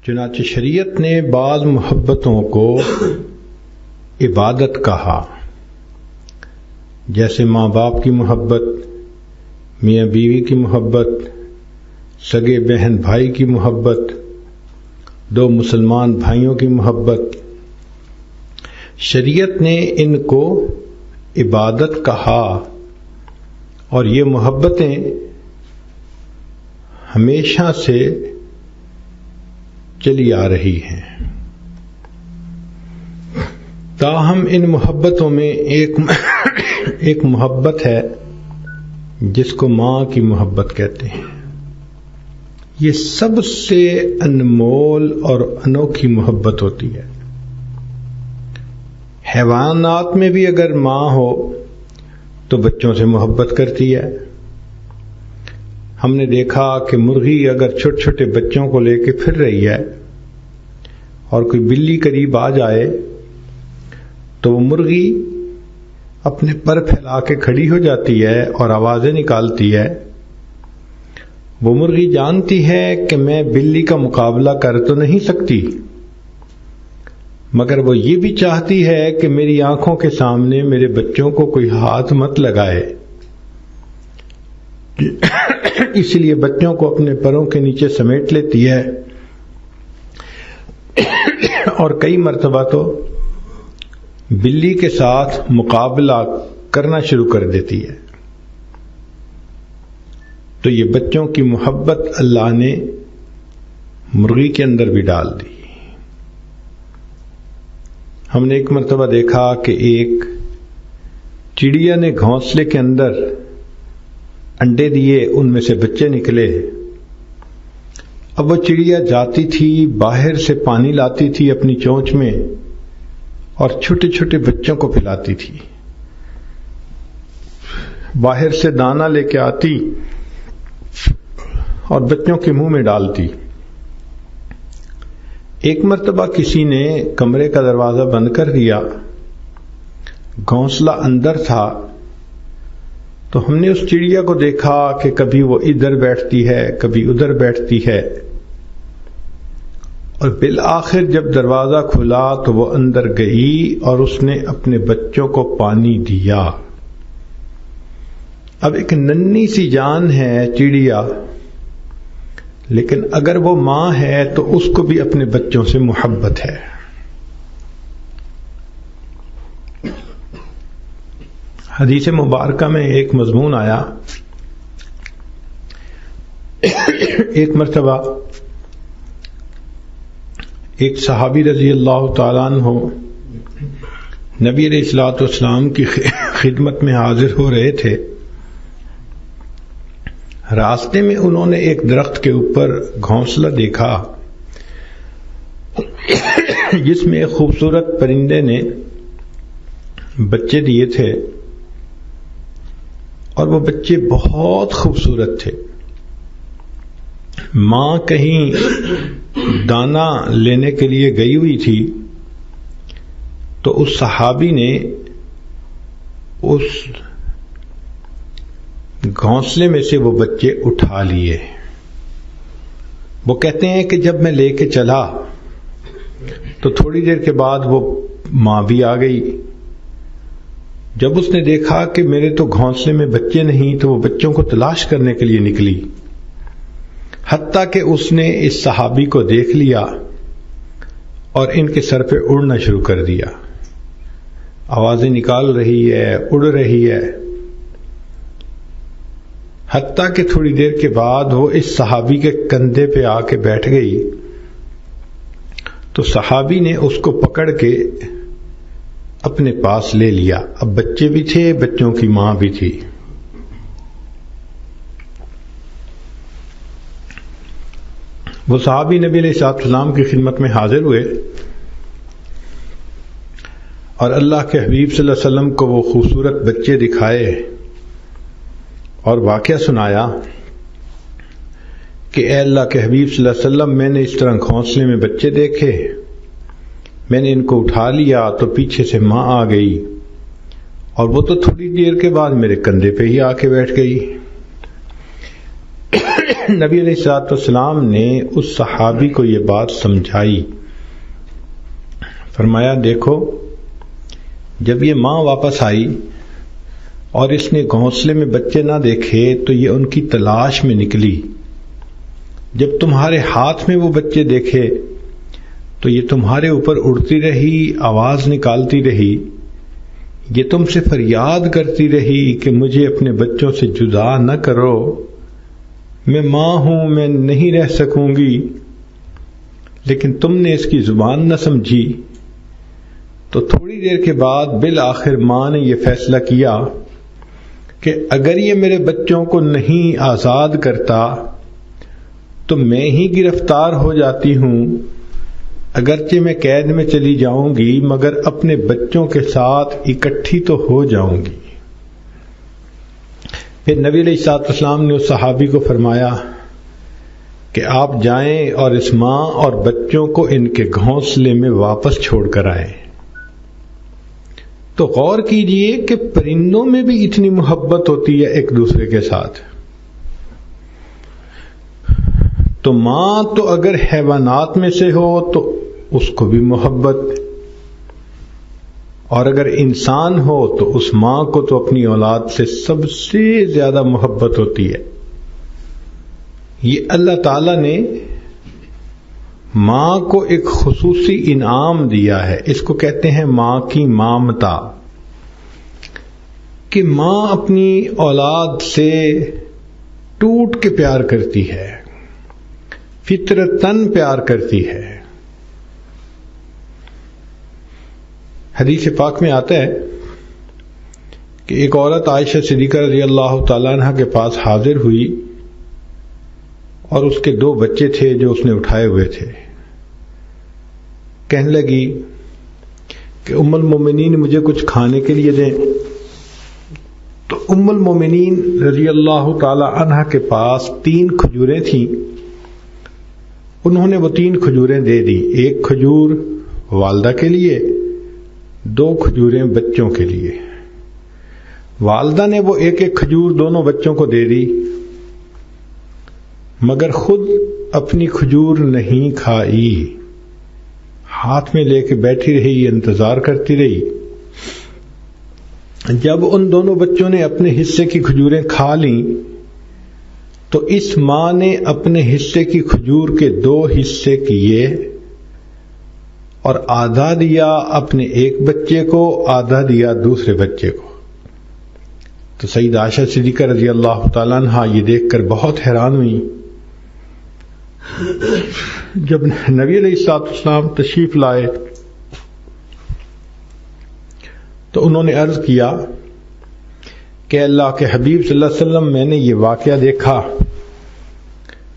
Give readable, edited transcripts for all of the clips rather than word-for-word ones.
چنانچہ شریعت نے بعض محبتوں کو عبادت کہا، جیسے ماں باپ کی محبت، میاں بیوی کی محبت، سگے بہن بھائی کی محبت، دو مسلمان بھائیوں کی محبت۔ شریعت نے ان کو عبادت کہا، اور یہ محبتیں ہمیشہ سے چلی آ رہی ہیں۔ تاہم ان محبتوں میں ایک محبت ہے جس کو ماں کی محبت کہتے ہیں۔ یہ سب سے انمول اور انوکھی محبت ہوتی ہے۔ حیوانات میں بھی اگر ماں ہو تو بچوں سے محبت کرتی ہے۔ ہم نے دیکھا کہ مرغی اگر چھوٹے چھوٹے بچوں کو لے کے پھر رہی ہے اور کوئی بلی قریب آ جائے تو وہ مرغی اپنے پر پھیلا کے کھڑی ہو جاتی ہے اور آوازیں نکالتی ہے۔ وہ مرغی جانتی ہے کہ میں بلی کا مقابلہ کر تو نہیں سکتی، مگر وہ یہ بھی چاہتی ہے کہ میری آنکھوں کے سامنے میرے بچوں کو کوئی ہاتھ مت لگائے، اس لیے بچوں کو اپنے پروں کے نیچے سمیٹ لیتی ہے اور کئی مرتبہ تو بلی کے ساتھ مقابلہ کرنا شروع کر دیتی ہے۔ تو یہ بچوں کی محبت اللہ نے مرغی کے اندر بھی ڈال دی۔ ہم نے ایک مرتبہ دیکھا کہ ایک چڑیا نے گھونسلے کے اندر انڈے دیے، ان میں سے بچے نکلے۔ اب وہ چڑیا جاتی تھی، باہر سے پانی لاتی تھی اپنی چونچ میں اور چھوٹے چھوٹے بچوں کو پلاتی تھی۔ باہر سے دانہ لے کے آتی اور بچوں کے منہ میں ڈالتی۔ ایک مرتبہ کسی نے کمرے کا دروازہ بند کر دیا، گھونسلہ اندر تھا، تو ہم نے اس چڑیا کو دیکھا کہ کبھی وہ ادھر بیٹھتی ہے، کبھی ادھر بیٹھتی ہے، اور بالآخر جب دروازہ کھلا تو وہ اندر گئی اور اس نے اپنے بچوں کو پانی دیا۔ اب ایک ننھی سی جان ہے چڑیا، لیکن اگر وہ ماں ہے تو اس کو بھی اپنے بچوں سے محبت ہے۔ حدیث مبارکہ میں ایک مضمون آیا، ایک مرتبہ ایک صحابی رضی اللہ تعالیٰ عنہ نبی علیہ الصلوۃ والسلام کی خدمت میں حاضر ہو رہے تھے۔ راستے میں انہوں نے ایک درخت کے اوپر گھونسلہ دیکھا جس میں ایک خوبصورت پرندے نے بچے دیے تھے، اور وہ بچے بہت خوبصورت تھے۔ ماں کہیں دانہ لینے کے لیے گئی ہوئی تھی، تو اس صحابی نے اس گھونسلے میں سے وہ بچے اٹھا لیے۔ وہ کہتے ہیں کہ جب میں لے کے چلا تو تھوڑی دیر کے بعد وہ ماں بھی آ گئی۔ جب اس نے دیکھا کہ میرے تو گھونسلے میں بچے نہیں، تو وہ بچوں کو تلاش کرنے کے لیے نکلی، حتیٰ کہ اس نے اس صحابی کو دیکھ لیا اور ان کے سر پہ اڑنا شروع کر دیا۔ آوازیں نکال رہی ہے، اڑ رہی ہے، حتیٰ کہ تھوڑی دیر کے بعد وہ اس صحابی کے کندھے پہ آ کے بیٹھ گئی۔ تو صحابی نے اس کو پکڑ کے اپنے پاس لے لیا۔ اب بچے بھی تھے، بچوں کی ماں بھی تھی۔ وہ صحابی نبی علیہ السلام کی خدمت میں حاضر ہوئے اور اللہ کے حبیب صلی اللہ علیہ وسلم کو وہ خوبصورت بچے دکھائے اور واقعہ سنایا کہ اے اللہ کے حبیب صلی اللہ علیہ وسلم، میں نے اس طرح گھونسلے میں بچے دیکھے، میں نے ان کو اٹھا لیا تو پیچھے سے ماں آ گئی اور وہ تو تھوڑی دیر کے بعد میرے کندھے پہ ہی آ کے بیٹھ گئی۔ نبی علیہ الصلوۃ والسلام نے اس صحابی کو یہ بات سمجھائی. فرمایا دیکھو جب یہ ماں واپس آئی اور اس نے گھونسلے میں بچے نہ دیکھے تو یہ ان کی تلاش میں نکلی. جب تمہارے ہاتھ میں وہ بچے دیکھے تو یہ تمہارے اوپر اڑتی رہی، آواز نکالتی رہی، یہ تم سے فریاد کرتی رہی کہ مجھے اپنے بچوں سے جدا نہ کرو، میں ماں ہوں، میں نہیں رہ سکوں گی. لیکن تم نے اس کی زبان نہ سمجھی. تو تھوڑی دیر کے بعد بالآخر ماں نے یہ فیصلہ کیا کہ اگر یہ میرے بچوں کو نہیں آزاد کرتا تو میں ہی گرفتار ہو جاتی ہوں. اگرچہ میں قید میں چلی جاؤں گی مگر اپنے بچوں کے ساتھ اکٹھی تو ہو جاؤں گی. پھر نبی علیہ الصلوۃ والسلام نے اس صحابی کو فرمایا کہ آپ جائیں اور اس ماں اور بچوں کو ان کے گھونسلے میں واپس چھوڑ کر آئیں. تو غور کیجئے کہ پرندوں میں بھی اتنی محبت ہوتی ہے ایک دوسرے کے ساتھ. تو ماں تو اگر حیوانات میں سے ہو تو اس کو بھی محبت، اور اگر انسان ہو تو اس ماں کو تو اپنی اولاد سے سب سے زیادہ محبت ہوتی ہے. یہ اللہ تعالی نے ماں کو ایک خصوصی انعام دیا ہے. اس کو کہتے ہیں ماں کی مامتا، کہ ماں اپنی اولاد سے ٹوٹ کے پیار کرتی ہے، فطرتاً پیار کرتی ہے. حدیث پاک میں آتا ہے کہ ایک عورت عائشہ صدیقہ رضی اللہ تعالیٰ عنہ کے پاس حاضر ہوئی اور اس کے 2 بچے تھے جو اس نے اٹھائے ہوئے تھے. کہنے لگی کہ ام المومنین مجھے کچھ کھانے کے لیے دیں. تو ام المومنین رضی اللہ تعالی عنہ کے پاس 3 کھجوریں تھیں. انہوں نے وہ 3 کھجوریں دے دی. 1 کھجور والدہ کے لیے، 2 کھجوریں بچوں کے لیے. والدہ نے وہ 1 کھجور دونوں بچوں کو دے دی، مگر خود اپنی کھجور نہیں کھائی. ہاتھ میں لے کے بیٹھی رہی، انتظار کرتی رہی. جب ان دونوں بچوں نے اپنے حصے کی کھجوریں کھا لیں تو اس ماں نے اپنے حصے کی کھجور کے 2 حصے کیے اور آدھا دیا اپنے ایک بچے کو، آدھا دیا دوسرے بچے کو. تو سید عائشہ صدیقہ رضی اللہ تعالیٰ عنہ یہ دیکھ کر بہت حیران ہوئی. جب نبی علیہ الصلوۃ والسلام تشریف لائے تو انہوں نے عرض کیا کہ اللہ کے حبیب صلی اللہ علیہ وسلم میں نے یہ واقعہ دیکھا.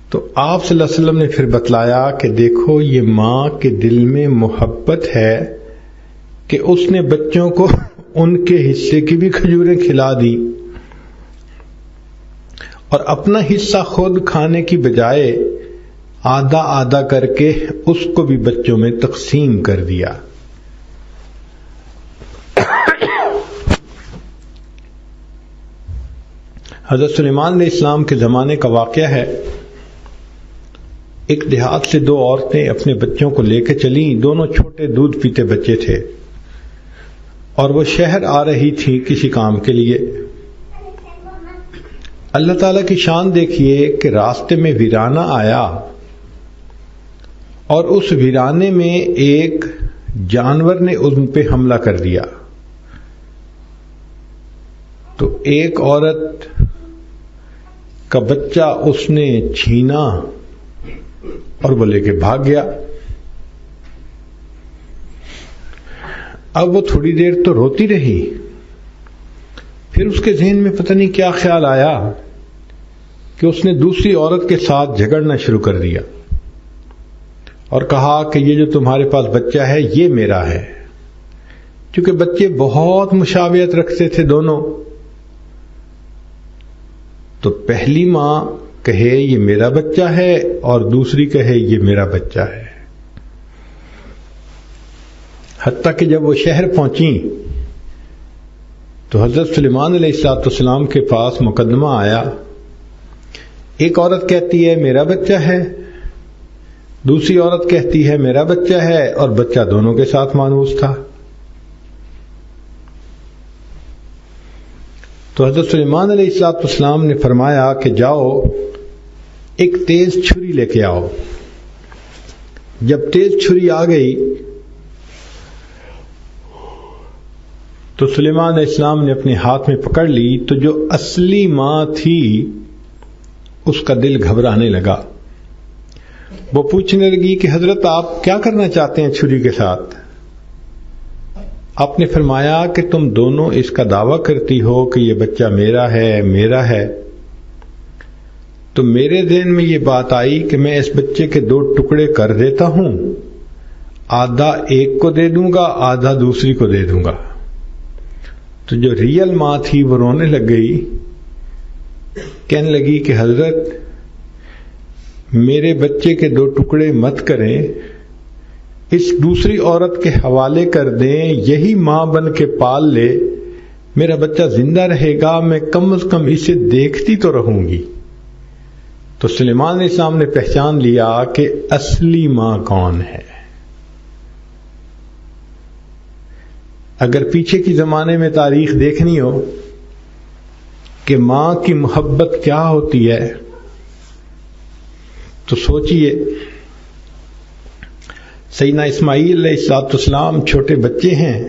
تو آپ صلی اللہ علیہ وسلم نے پھر بتلایا کہ دیکھو یہ ماں کے دل میں محبت ہے کہ اس نے بچوں کو ان کے حصے کی بھی کھجوریں کھلا دی اور اپنا حصہ خود کھانے کی بجائے آدھا آدھا کر کے اس کو بھی بچوں میں تقسیم کر دیا. حضرت سلیمان علیہ السلام کے زمانے کا واقعہ ہے. ایک دیہات سے 2 عورتیں اپنے بچوں کو لے کے چلیں. دونوں چھوٹے دودھ پیتے بچے تھے اور وہ شہر آ رہی تھی کسی کام کے لیے. اللہ تعالیٰ کی شان دیکھیے کہ راستے میں ویرانہ آیا اور اس ویرانے میں ایک جانور نے ان پہ حملہ کر دیا. تو ایک عورت کا بچہ اس نے چھینا اور وہ لے کے بھاگ گیا. اب وہ تھوڑی دیر تو روتی رہی، پھر اس کے ذہن میں پتہ نہیں کیا خیال آیا کہ اس نے دوسری عورت کے ساتھ جھگڑنا شروع کر دیا اور کہا کہ یہ جو تمہارے پاس بچہ ہے یہ میرا ہے. کیونکہ بچے بہت مشابہت رکھتے تھے دونوں. تو پہلی ماں کہے یہ میرا بچہ ہے اور دوسری کہے یہ میرا بچہ ہے. حتیٰ کہ جب وہ شہر پہنچی تو حضرت سلیمان علیہ السلام کے پاس مقدمہ آیا. ایک عورت کہتی ہے میرا بچہ ہے، دوسری عورت کہتی ہے میرا بچہ ہے، اور بچہ دونوں کے ساتھ مانوس تھا۔ تو حضرت سلیمان علیہ السلام نے فرمایا کہ جاؤ ایک تیز چھری لے کے آؤ۔ جب تیز چھری آ گئی تو سلیمان علیہ السلام نے اپنے ہاتھ میں پکڑ لی، تو جو اصلی ماں تھی اس کا دل گھبرانے لگا۔ وہ پوچھنے لگی کہ حضرت آپ کیا کرنا چاہتے ہیں چھری کے ساتھ؟ آپ نے فرمایا کہ تم دونوں اس کا دعویٰ کرتی ہو کہ یہ بچہ میرا ہے میرا ہے، تو میرے ذہن میں یہ بات آئی کہ میں اس بچے کے 2 ٹکڑے کر دیتا ہوں، آدھا ایک کو دے دوں گا، آدھا دوسری کو دے دوں گا۔ تو جو ریئل ماں تھی وہ رونے لگ گئی، کہنے لگی کہ حضرت میرے بچے کے 2 ٹکڑے مت کریں، اس دوسری عورت کے حوالے کر دیں، یہی ماں بن کے پال لے، میرا بچہ زندہ رہے گا، میں کم از کم اسے دیکھتی تو رہوں گی۔ تو سلیمان علیہ السلام نے پہچان لیا کہ اصلی ماں کون ہے۔ اگر پیچھے کی زمانے میں تاریخ دیکھنی ہو کہ ماں کی محبت کیا ہوتی ہے تو سوچئے، سیدنا اسماعیل علیہ السلام چھوٹے بچے ہیں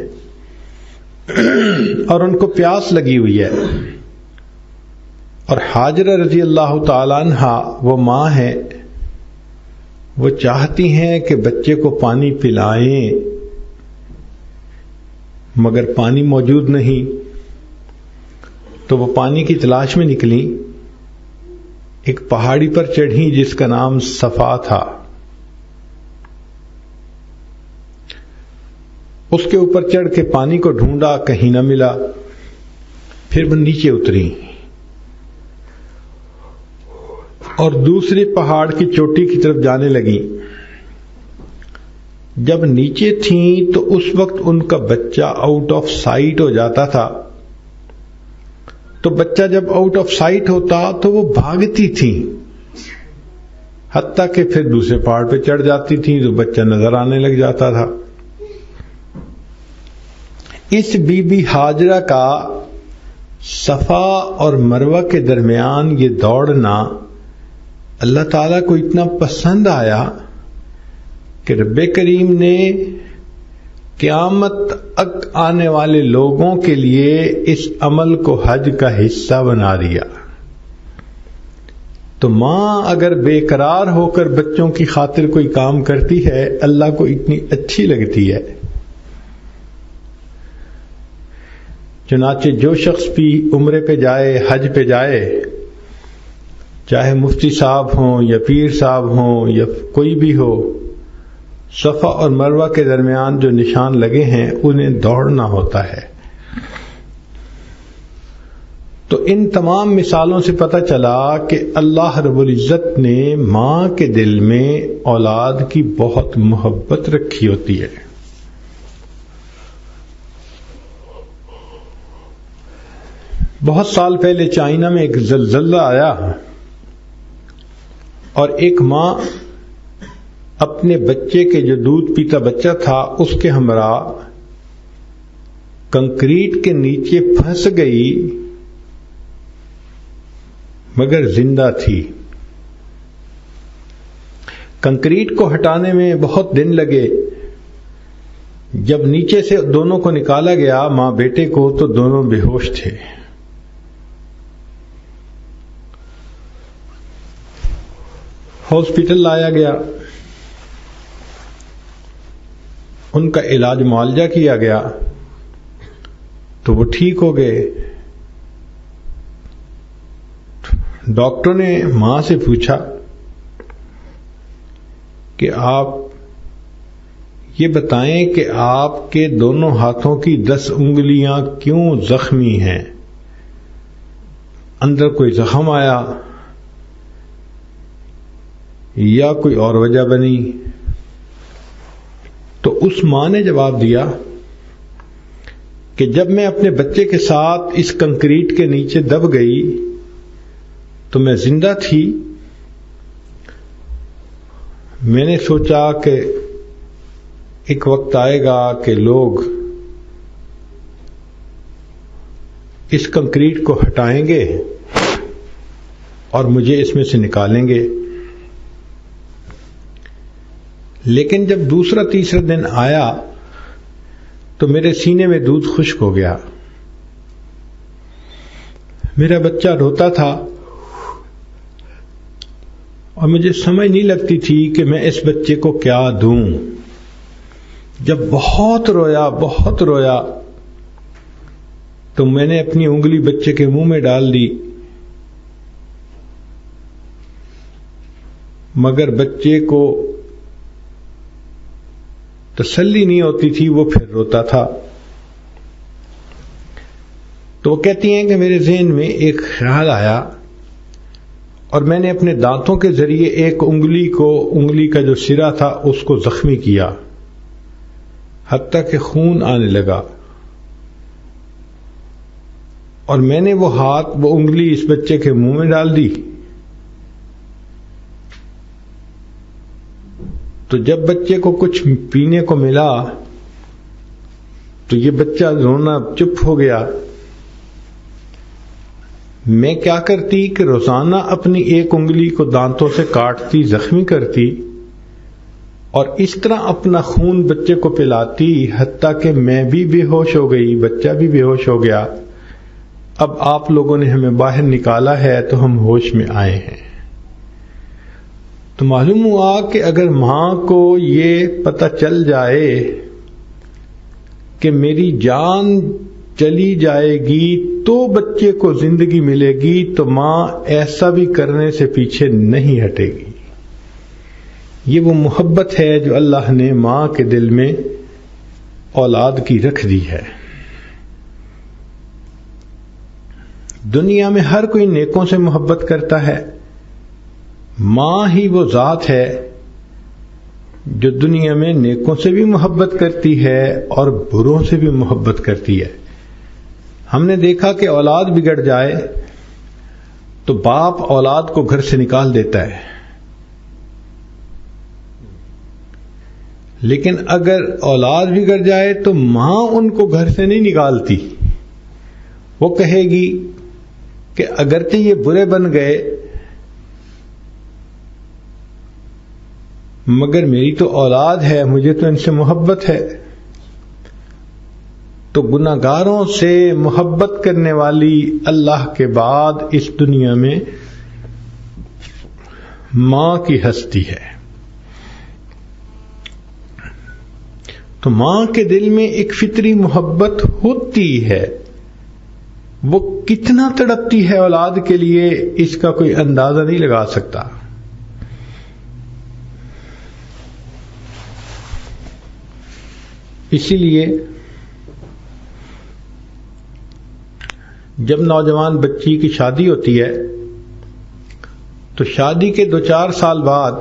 اور ان کو پیاس لگی ہوئی ہے، اور حاجرہ رضی اللہ تعالی عنہ وہ ماں ہے، وہ چاہتی ہیں کہ بچے کو پانی پلائیں، مگر پانی موجود نہیں، تو وہ پانی کی تلاش میں نکلی، ایک پہاڑی پر چڑھی جس کا نام صفا تھا، اس کے اوپر چڑھ کے پانی کو ڈھونڈا، کہیں نہ ملا، پھر وہ نیچے اتری اور دوسرے پہاڑ کی چوٹی کی طرف جانے لگی۔ جب نیچے تھیں تو اس وقت ان کا بچہ آؤٹ آف سائٹ ہو جاتا تھا، تو بچہ جب آؤٹ آف سائٹ ہوتا تو وہ بھاگتی تھیں، حتیٰ کہ پھر دوسرے پہاڑ پہ چڑھ جاتی تھیں تو بچہ نظر آنے لگ جاتا تھا۔ اس بی بی ہاجرہ کا صفا اور مروہ کے درمیان یہ دوڑنا اللہ تعالیٰ کو اتنا پسند آیا کہ رب کریم نے قیامت تک آنے والے لوگوں کے لیے اس عمل کو حج کا حصہ بنا دیا۔ تو ماں اگر بے قرار ہو کر بچوں کی خاطر کوئی کام کرتی ہے، اللہ کو اتنی اچھی لگتی ہے۔ چنانچہ جو شخص بھی عمرے پہ جائے، حج پہ جائے، چاہے مفتی صاحب ہوں یا پیر صاحب ہوں یا کوئی بھی ہو، صفا اور مروہ کے درمیان جو نشان لگے ہیں انہیں دوڑنا ہوتا ہے۔ تو ان تمام مثالوں سے پتہ چلا کہ اللہ رب العزت نے ماں کے دل میں اولاد کی بہت محبت رکھی ہوتی ہے۔ بہت سال پہلے چائنا میں ایک زلزلہ آیا اور ایک ماں اپنے بچے کے جو دودھ پیتا بچہ تھا اس کے ہمراہ کنکریٹ کے نیچے پھنس گئی، مگر زندہ تھی۔ کنکریٹ کو ہٹانے میں بہت دن لگے، جب نیچے سے دونوں کو نکالا گیا، ماں بیٹے کو، تو دونوں بے ہوش تھے۔ ہاسپٹل لایا گیا، ان کا علاج معالجہ کیا گیا تو وہ ٹھیک ہو گئے۔ ڈاکٹر نے ماں سے پوچھا کہ آپ یہ بتائیں کہ آپ کے دونوں ہاتھوں کی 10 انگلیاں کیوں زخمی ہیں؟ اندر کوئی زخم آیا یا کوئی اور وجہ بنی؟ تو اس ماں نے جواب دیا کہ جب میں اپنے بچے کے ساتھ اس کنکریٹ کے نیچے دب گئی تو میں زندہ تھی. میں نے سوچا کہ ایک وقت آئے گا کہ لوگ اس کنکریٹ کو ہٹائیں گے اور مجھے اس میں سے نکالیں گے. لیکن جب دوسرا تیسرا دن آیا تو میرے سینے میں دودھ خشک ہو گیا. میرا بچہ روتا تھا اور مجھے سمجھ نہیں لگتی تھی کہ میں اس بچے کو کیا دوں. جب بہت رویا تو میں نے اپنی انگلی بچے کے منہ میں ڈال دی، مگر بچے کو تسلی نہیں ہوتی تھی، وہ پھر روتا تھا. تو وہ کہتی ہیں کہ میرے ذہن میں ایک خیال آیا اور میں نے اپنے دانتوں کے ذریعے ایک انگلی کا جو سرا تھا اس کو زخمی کیا، حتیٰ کہ خون آنے لگا. اور میں نے وہ انگلی اس بچے کے منہ میں ڈال دی. تو جب بچے کو کچھ پینے کو ملا تو یہ بچہ رونا چپ ہو گیا. میں کیا کرتی کہ روزانہ اپنی ایک انگلی کو دانتوں سے کاٹتی، زخمی کرتی اور اس طرح اپنا خون بچے کو پلاتی، حتیٰ کہ میں بھی بے ہوش ہو گئی، بچہ بھی بے ہوش ہو گیا. اب آپ لوگوں نے ہمیں باہر نکالا ہے تو ہم ہوش میں آئے ہیں. تو معلوم ہوا کہ اگر ماں کو یہ پتہ چل جائے کہ میری جان چلی جائے گی تو بچے کو زندگی ملے گی، تو ماں ایسا بھی کرنے سے پیچھے نہیں ہٹے گی. یہ وہ محبت ہے جو اللہ نے ماں کے دل میں اولاد کی رکھ دی ہے. دنیا میں ہر کوئی نیکوں سے محبت کرتا ہے، ماں ہی وہ ذات ہے جو دنیا میں نیکوں سے بھی محبت کرتی ہے اور بروں سے بھی محبت کرتی ہے. ہم نے دیکھا کہ اولاد بگڑ جائے تو باپ اولاد کو گھر سے نکال دیتا ہے، لیکن اگر اولاد بگڑ جائے تو ماں ان کو گھر سے نہیں نکالتی. وہ کہے گی کہ اگرچہ یہ برے بن گئے مگر میری تو اولاد ہے، مجھے تو ان سے محبت ہے. تو گناہگاروں سے محبت کرنے والی اللہ کے بعد اس دنیا میں ماں کی ہستی ہے. تو ماں کے دل میں ایک فطری محبت ہوتی ہے. وہ کتنا تڑپتی ہے اولاد کے لیے اس کا کوئی اندازہ نہیں لگا سکتا. اسی لیے جب نوجوان بچی کی شادی ہوتی ہے تو شادی کے 2-4 سال بعد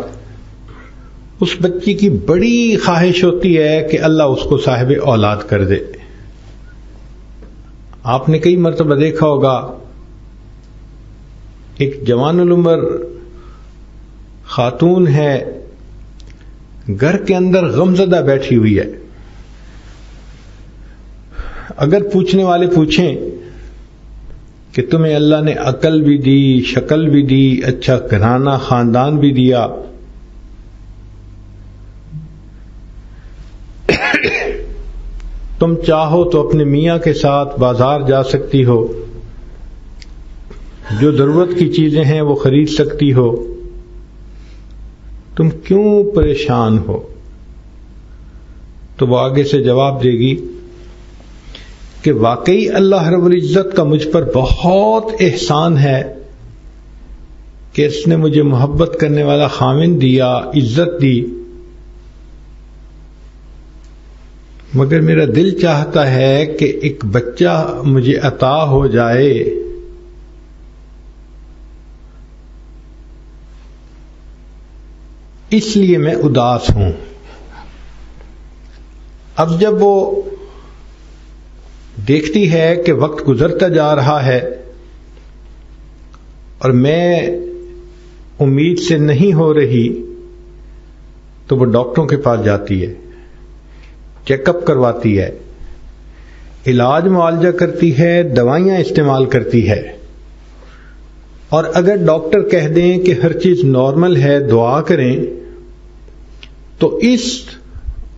اس بچی کی بڑی خواہش ہوتی ہے کہ اللہ اس کو صاحب اولاد کر دے. آپ نے کئی مرتبہ دیکھا ہوگا ایک جوان العمر خاتون ہے، گھر کے اندر غمزدہ بیٹھی ہوئی ہے. اگر پوچھنے والے پوچھیں کہ تمہیں اللہ نے عقل بھی دی، شکل بھی دی، اچھا گھرانہ خاندان بھی دیا، تم چاہو تو اپنے میاں کے ساتھ بازار جا سکتی ہو، جو ضرورت کی چیزیں ہیں وہ خرید سکتی ہو، تم کیوں پریشان ہو؟ تو وہ آگے سے جواب دے گی کہ واقعی اللہ رب العزت کا مجھ پر بہت احسان ہے کہ اس نے مجھے محبت کرنے والا خاوند دیا، عزت دی، مگر میرا دل چاہتا ہے کہ ایک بچہ مجھے عطا ہو جائے. اس لیے میں اداس ہوں. اب جب وہ دیکھتی ہے کہ وقت گزرتا جا رہا ہے اور میں امید سے نہیں ہو رہی تو وہ ڈاکٹروں کے پاس جاتی ہے، چیک اپ کرواتی ہے، علاج معالجہ کرتی ہے، دوائیاں استعمال کرتی ہے، اور اگر ڈاکٹر کہہ دیں کہ ہر چیز نارمل ہے، دعا کریں، تو اس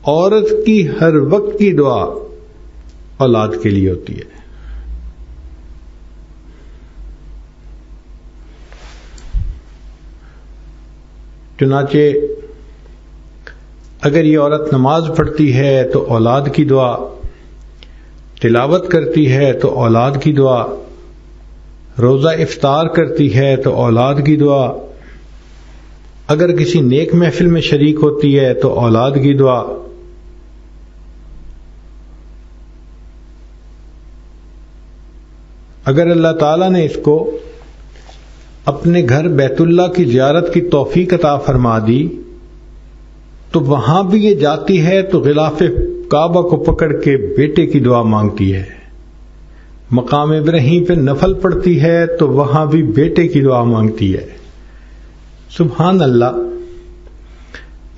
عورت کی ہر وقت کی دعا اولاد کے لیے ہوتی ہے۔ چنانچہ اگر یہ عورت نماز پڑھتی ہے تو اولاد کی دعا، تلاوت کرتی ہے تو اولاد کی دعا، روزہ افطار کرتی ہے تو اولاد کی دعا، اگر کسی نیک محفل میں شریک ہوتی ہے تو اولاد کی دعا۔ اگر اللہ تعالیٰ نے اس کو اپنے گھر بیت اللہ کی زیارت کی توفیق عطا فرما دی تو وہاں بھی یہ جاتی ہے تو غلاف کعبہ کو پکڑ کے بیٹے کی دعا مانگتی ہے، مقام ابراہیم پہ نفل پڑھتی ہے تو وہاں بھی بیٹے کی دعا مانگتی ہے۔ سبحان اللہ،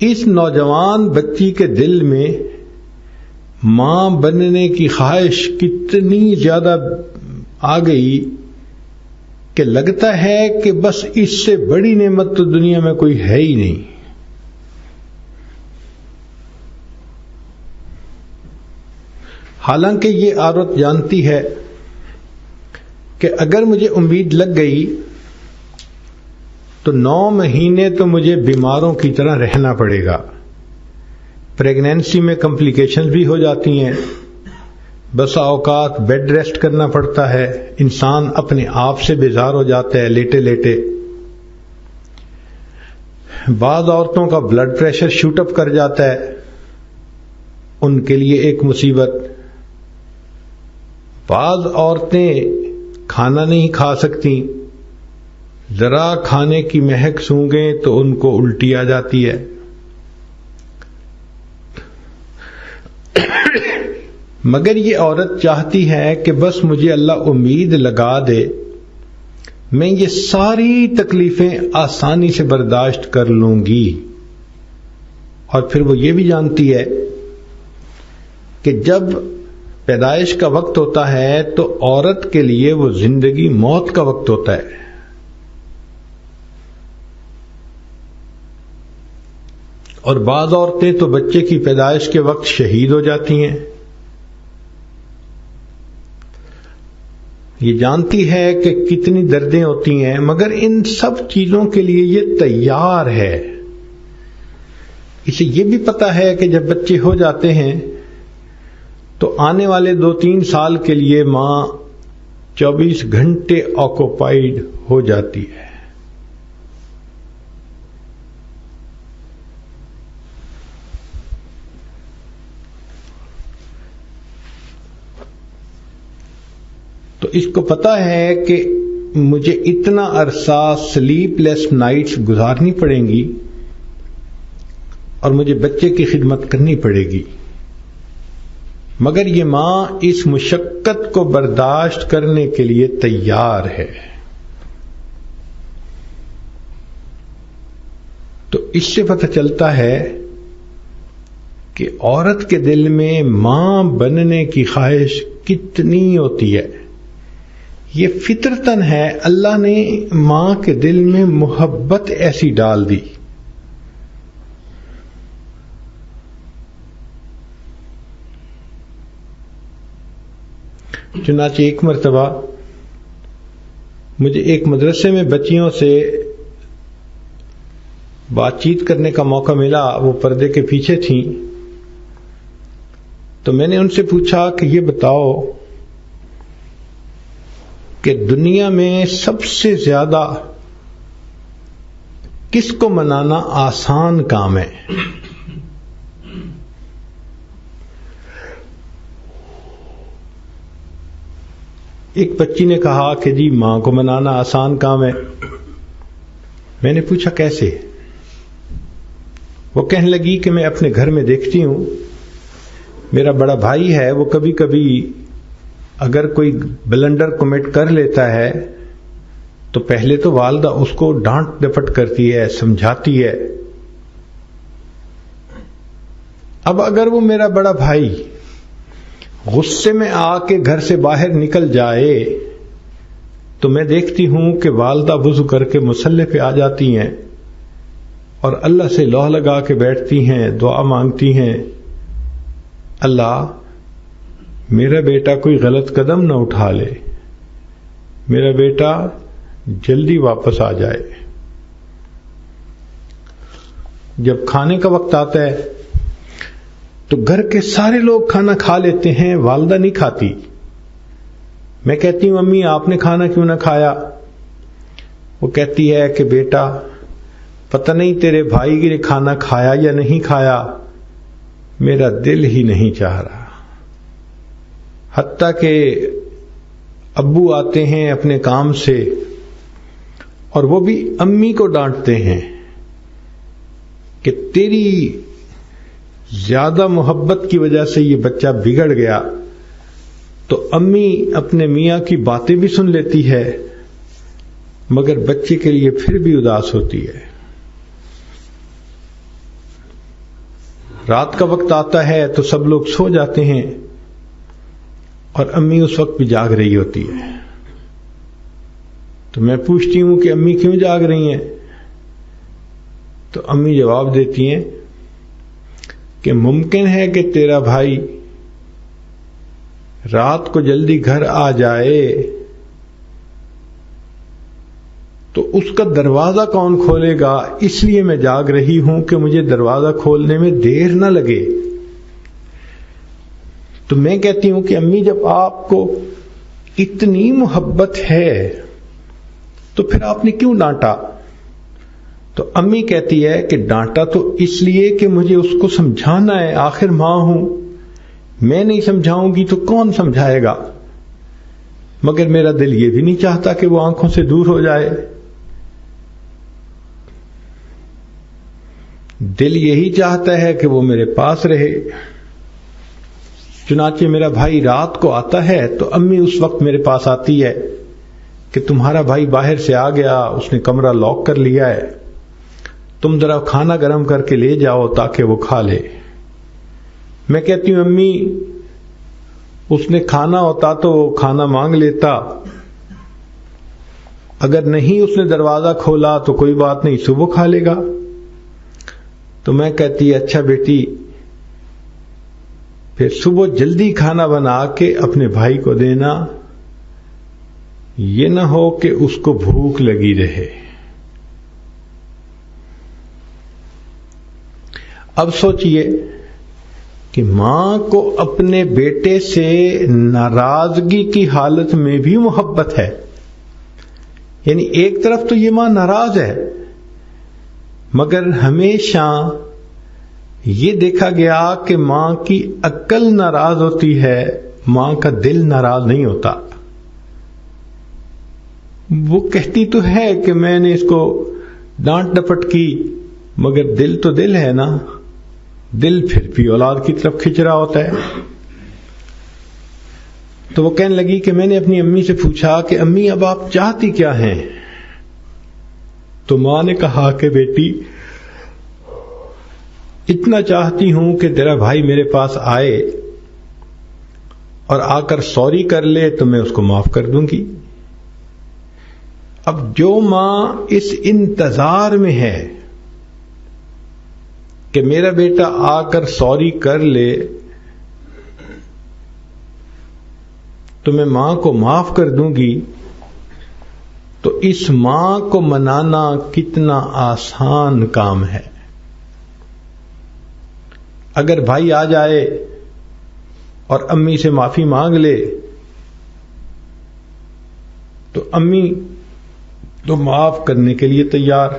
اس نوجوان بچی کے دل میں ماں بننے کی خواہش کتنی زیادہ آ گئی کہ لگتا ہے کہ بس اس سے بڑی نعمت تو دنیا میں کوئی ہے ہی نہیں۔ حالانکہ یہ عورت جانتی ہے کہ اگر مجھے امید لگ گئی تو 9 مہینے تو مجھے بیماروں کی طرح رہنا پڑے گا، پریگنینسی میں کمپلیکیشنز بھی ہو جاتی ہیں، بسا اوقات بیڈ ریسٹ کرنا پڑتا ہے، انسان اپنے آپ سے بیزار ہو جاتا ہے لیٹے لیٹے، بعض عورتوں کا بلڈ پریشر شوٹ اپ کر جاتا ہے، ان کے لیے ایک مصیبت، بعض عورتیں کھانا نہیں کھا سکتی، ذرا کھانے کی مہک سونگیں تو ان کو الٹی آ جاتی ہے۔ مگر یہ عورت چاہتی ہے کہ بس مجھے اللہ امید لگا دے، میں یہ ساری تکلیفیں آسانی سے برداشت کر لوں گی، اور پھر وہ یہ بھی جانتی ہے کہ جب پیدائش کا وقت ہوتا ہے تو عورت کے لیے وہ زندگی موت کا وقت ہوتا ہے۔ اور بعض عورتیں تو بچے کی پیدائش کے وقت شہید ہو جاتی ہیں۔ یہ جانتی ہے کہ کتنی دردیں ہوتی ہیں، مگر ان سب چیزوں کے لیے یہ تیار ہے۔ اسے یہ بھی پتا ہے کہ جب بچے ہو جاتے ہیں تو آنے والے 2-3 سال کے لیے ماں 24 گھنٹے آکوپائیڈ ہو جاتی ہے۔ تو اس کو پتا ہے کہ مجھے اتنا عرصہ سلیپ لیس نائٹس گزارنی پڑیں گی اور مجھے بچے کی خدمت کرنی پڑے گی، مگر یہ ماں اس مشقت کو برداشت کرنے کے لیے تیار ہے۔ تو اس سے پتہ چلتا ہے کہ عورت کے دل میں ماں بننے کی خواہش کتنی ہوتی ہے۔ یہ فطرتاً ہے، اللہ نے ماں کے دل میں محبت ایسی ڈال دی۔ چنانچہ ایک مرتبہ مجھے ایک مدرسے میں بچیوں سے بات چیت کرنے کا موقع ملا، وہ پردے کے پیچھے تھیں، تو میں نے ان سے پوچھا کہ یہ بتاؤ کہ دنیا میں سب سے زیادہ کس کو منانا آسان کام ہے؟ ایک بچی نے کہا کہ جی ماں کو منانا آسان کام ہے۔ میں نے پوچھا کیسے؟ وہ کہنے لگی کہ میں اپنے گھر میں دیکھتی ہوں، میرا بڑا بھائی ہے، وہ کبھی کبھی اگر کوئی بلنڈر کمٹ کر لیتا ہے تو پہلے تو والدہ اس کو ڈانٹ ڈپٹ کرتی ہے، سمجھاتی ہے. اب اگر وہ میرا بڑا بھائی غصے میں آ کے گھر سے باہر نکل جائے تو میں دیکھتی ہوں کہ والدہ وضو کر کے مصلی پہ آ جاتی ہیں اور اللہ سے لوح لگا کے بیٹھتی ہیں، دعا مانگتی ہیں، اللہ میرا بیٹا کوئی غلط قدم نہ اٹھا لے، میرا بیٹا جلدی واپس آ جائے. جب کھانے کا وقت آتا ہے تو گھر کے سارے لوگ کھانا کھا لیتے ہیں، والدہ نہیں کھاتی. میں کہتی ہوں امی آپ نے کھانا کیوں نہ کھایا؟ وہ کہتی ہے کہ بیٹا پتہ نہیں تیرے بھائی نے کھانا کھایا یا نہیں کھایا، میرا دل ہی نہیں چاہ رہا. حتیٰ کہ ابو آتے ہیں اپنے کام سے اور وہ بھی امی کو ڈانٹتے ہیں کہ تیری زیادہ محبت کی وجہ سے یہ بچہ بگڑ گیا. تو امی اپنے میاں کی باتیں بھی سن لیتی ہے مگر بچے کے لیے پھر بھی اداس ہوتی ہے. رات کا وقت آتا ہے تو سب لوگ سو جاتے ہیں اور امی اس وقت بھی جاگ رہی ہوتی ہے. تو میں پوچھتی ہوں کہ امی کیوں جاگ رہی ہیں؟ تو امی جواب دیتی ہیں کہ ممکن ہے کہ تیرا بھائی رات کو جلدی گھر آ جائے تو اس کا دروازہ کون کھولے گا، اس لیے میں جاگ رہی ہوں کہ مجھے دروازہ کھولنے میں دیر نہ لگے. تو میں کہتی ہوں کہ امی جب آپ کو اتنی محبت ہے تو پھر آپ نے کیوں ڈانٹا؟ تو امی کہتی ہے کہ ڈانٹا تو اس لیے کہ مجھے اس کو سمجھانا ہے، آخر ماں ہوں، میں نہیں سمجھاؤں گی تو کون سمجھائے گا؟ مگر میرا دل یہ بھی نہیں چاہتا کہ وہ آنکھوں سے دور ہو جائے. دل یہی چاہتا ہے کہ وہ میرے پاس رہے. چنانچہ میرا بھائی رات کو آتا ہے تو امی اس وقت میرے پاس آتی ہے کہ تمہارا بھائی باہر سے آ گیا، اس نے کمرہ لاک کر لیا ہے، تم ذرا کھانا گرم کر کے لے جاؤ تاکہ وہ کھا لے. میں کہتی ہوں امی اس نے کھانا ہوتا تو وہ کھانا مانگ لیتا، اگر نہیں اس نے دروازہ کھولا تو کوئی بات نہیں، صبح کھا لے گا. تو میں کہتی اچھا بیٹی پھر صبح جلدی کھانا بنا کے اپنے بھائی کو دینا، یہ نہ ہو کہ اس کو بھوک لگی رہے. اب سوچئے کہ ماں کو اپنے بیٹے سے ناراضگی کی حالت میں بھی محبت ہے. یعنی ایک طرف تو یہ ماں ناراض ہے مگر ہمیشہ یہ دیکھا گیا کہ ماں کی عقل ناراض ہوتی ہے، ماں کا دل ناراض نہیں ہوتا. وہ کہتی تو ہے کہ میں نے اس کو ڈانٹ ڈپٹ کی مگر دل تو دل ہے نا، دل پھر بھی اولاد کی طرف کھنچ رہا ہوتا ہے. تو وہ کہنے لگی کہ میں نے اپنی امی سے پوچھا کہ امی اب آپ چاہتی کیا ہیں؟ تو ماں نے کہا کہ بیٹی اتنا چاہتی ہوں کہ تیرا بھائی میرے پاس آئے اور آ کر سوری کر لے تو میں اس کو معاف کر دوں گی. اب جو ماں اس انتظار میں ہے کہ میرا بیٹا آ کر سوری کر لے تو میں ماں کو معاف کر دوں گی، تو اس ماں کو منانا کتنا آسان کام ہے. اگر بھائی آ جائے اور امی سے معافی مانگ لے تو امی تو معاف کرنے کے لیے تیار.